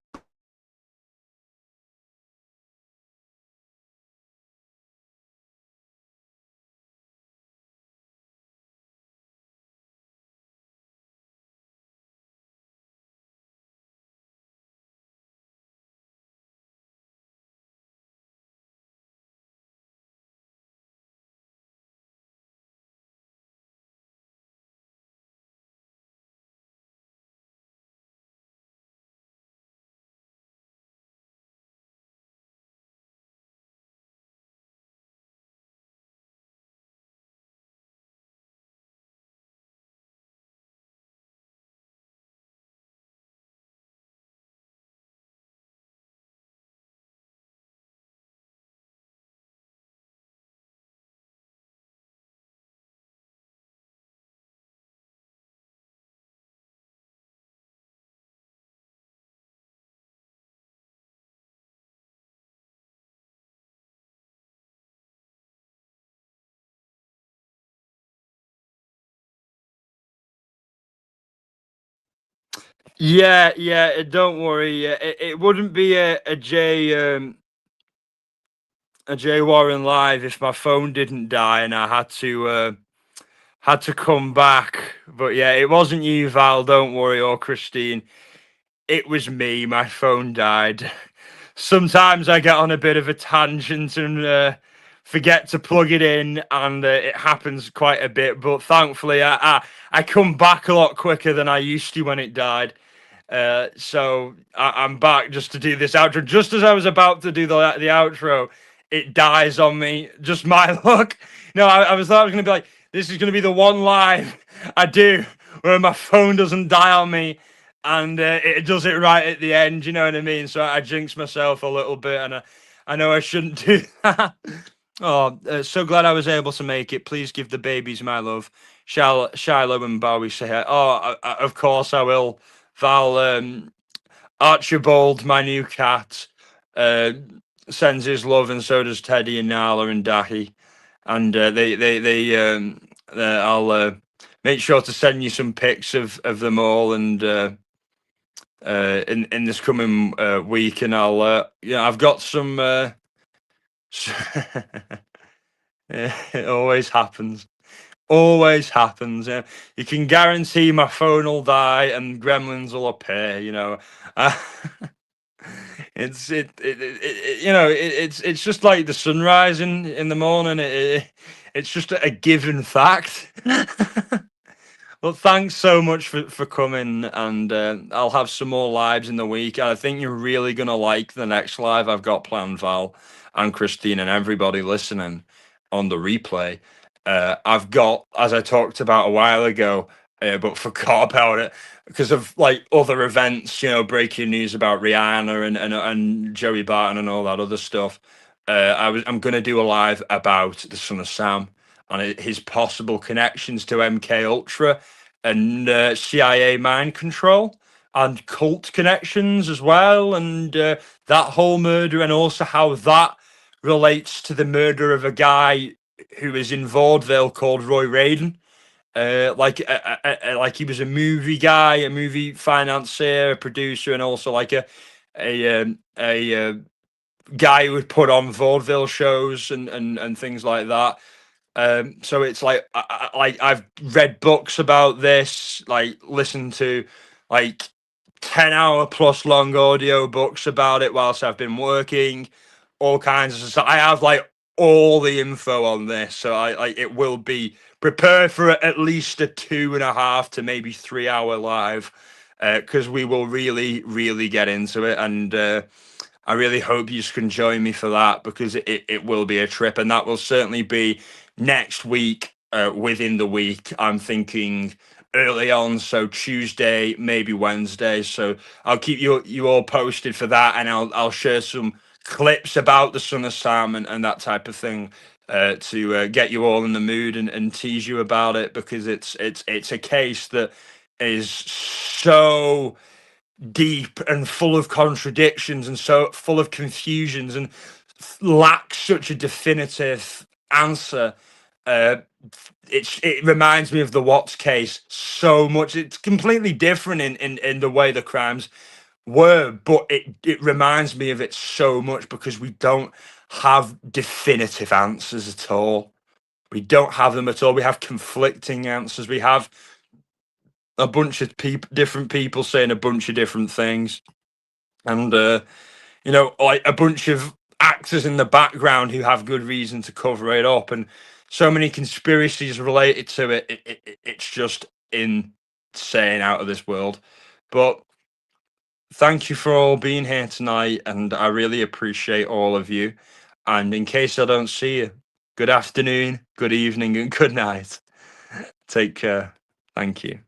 Yeah, yeah. Don't worry. It wouldn't be a Jay Warren live if my phone didn't die and I had to come back. But yeah, it wasn't you, Val. Don't worry, or Christine. It was me. My phone died. Sometimes I get on a bit of a tangent and forget to plug it in, and it happens quite a bit. But thankfully, I come back a lot quicker than I used to when it died. So I'm back just to do this outro. Just as I was about to do the outro, it dies on me. Just my luck. No, I thought I was gonna be like, this is gonna be the one live I do where my phone doesn't die on me, and it does it right at the end. You know what I mean? So I jinxed myself a little bit, and I know I shouldn't do that. Oh, so glad I was able to make it. Please give the babies my love. Shiloh and Bowie say hi. Oh, of course I will. Val, Archibald, my new cat, uh, sends his love, and so does Teddy and Nala and Dahi. And I'll make sure to send you some pics of them all, and in this coming week. And I'll yeah, I've got some. It always happens. Always happens. Yeah. You can guarantee my phone will die and gremlins will appear. You know, uh, you know it's just like the sun rising in the morning. It's just a given fact. Well, thanks so much for coming, and I'll have some more lives in the week. And I think you're really gonna like the next live I've got planned, Val and Christine and everybody listening on the replay. I've got, as I talked about a while ago, but forgot about it because of like other events, you know, breaking news about Rihanna and Joey Barton and all that other stuff. I'm gonna do a live about the Son of Sam and his possible connections to MK Ultra and CIA mind control and cult connections as well, and that whole murder, and also how that relates to the murder of a guy who is in vaudeville called Roy Raiden. Like he was a movie guy, a movie financier, a producer, and also like a guy who would put on vaudeville shows and things like that. So it's like I've read books about this, like listened to like 10-hour plus long audio books about it whilst I've been working, all kinds of stuff. I have like all the info on this, so I like it will be prepared for at least a 2.5 to maybe 3 hour live, because we will really get into it, and I really hope you can join me for that, because it will be a trip, and that will certainly be next week, within the week. I'm thinking early on, so Tuesday, maybe Wednesday. So I'll keep you all posted for that, and I'll share some clips about the Son of Sam and that type of thing to get you all in the mood and tease you about it, because it's a case that is so deep and full of contradictions and so full of confusions and lacks such a definitive answer. Uh, it reminds me of the Watts case so much. It's completely different in the way the crimes were, but it reminds me of it so much because we don't have definitive answers at all. We don't have them at all. We have conflicting answers. We have a bunch of different people saying a bunch of different things, and like a bunch of actors in the background who have good reason to cover it up, and so many conspiracies related to it. It's just insane, out of this world. But thank you for all being here tonight, and I really appreciate all of you. And in case I don't see you, good afternoon, good evening, and good night. Take care. Thank you.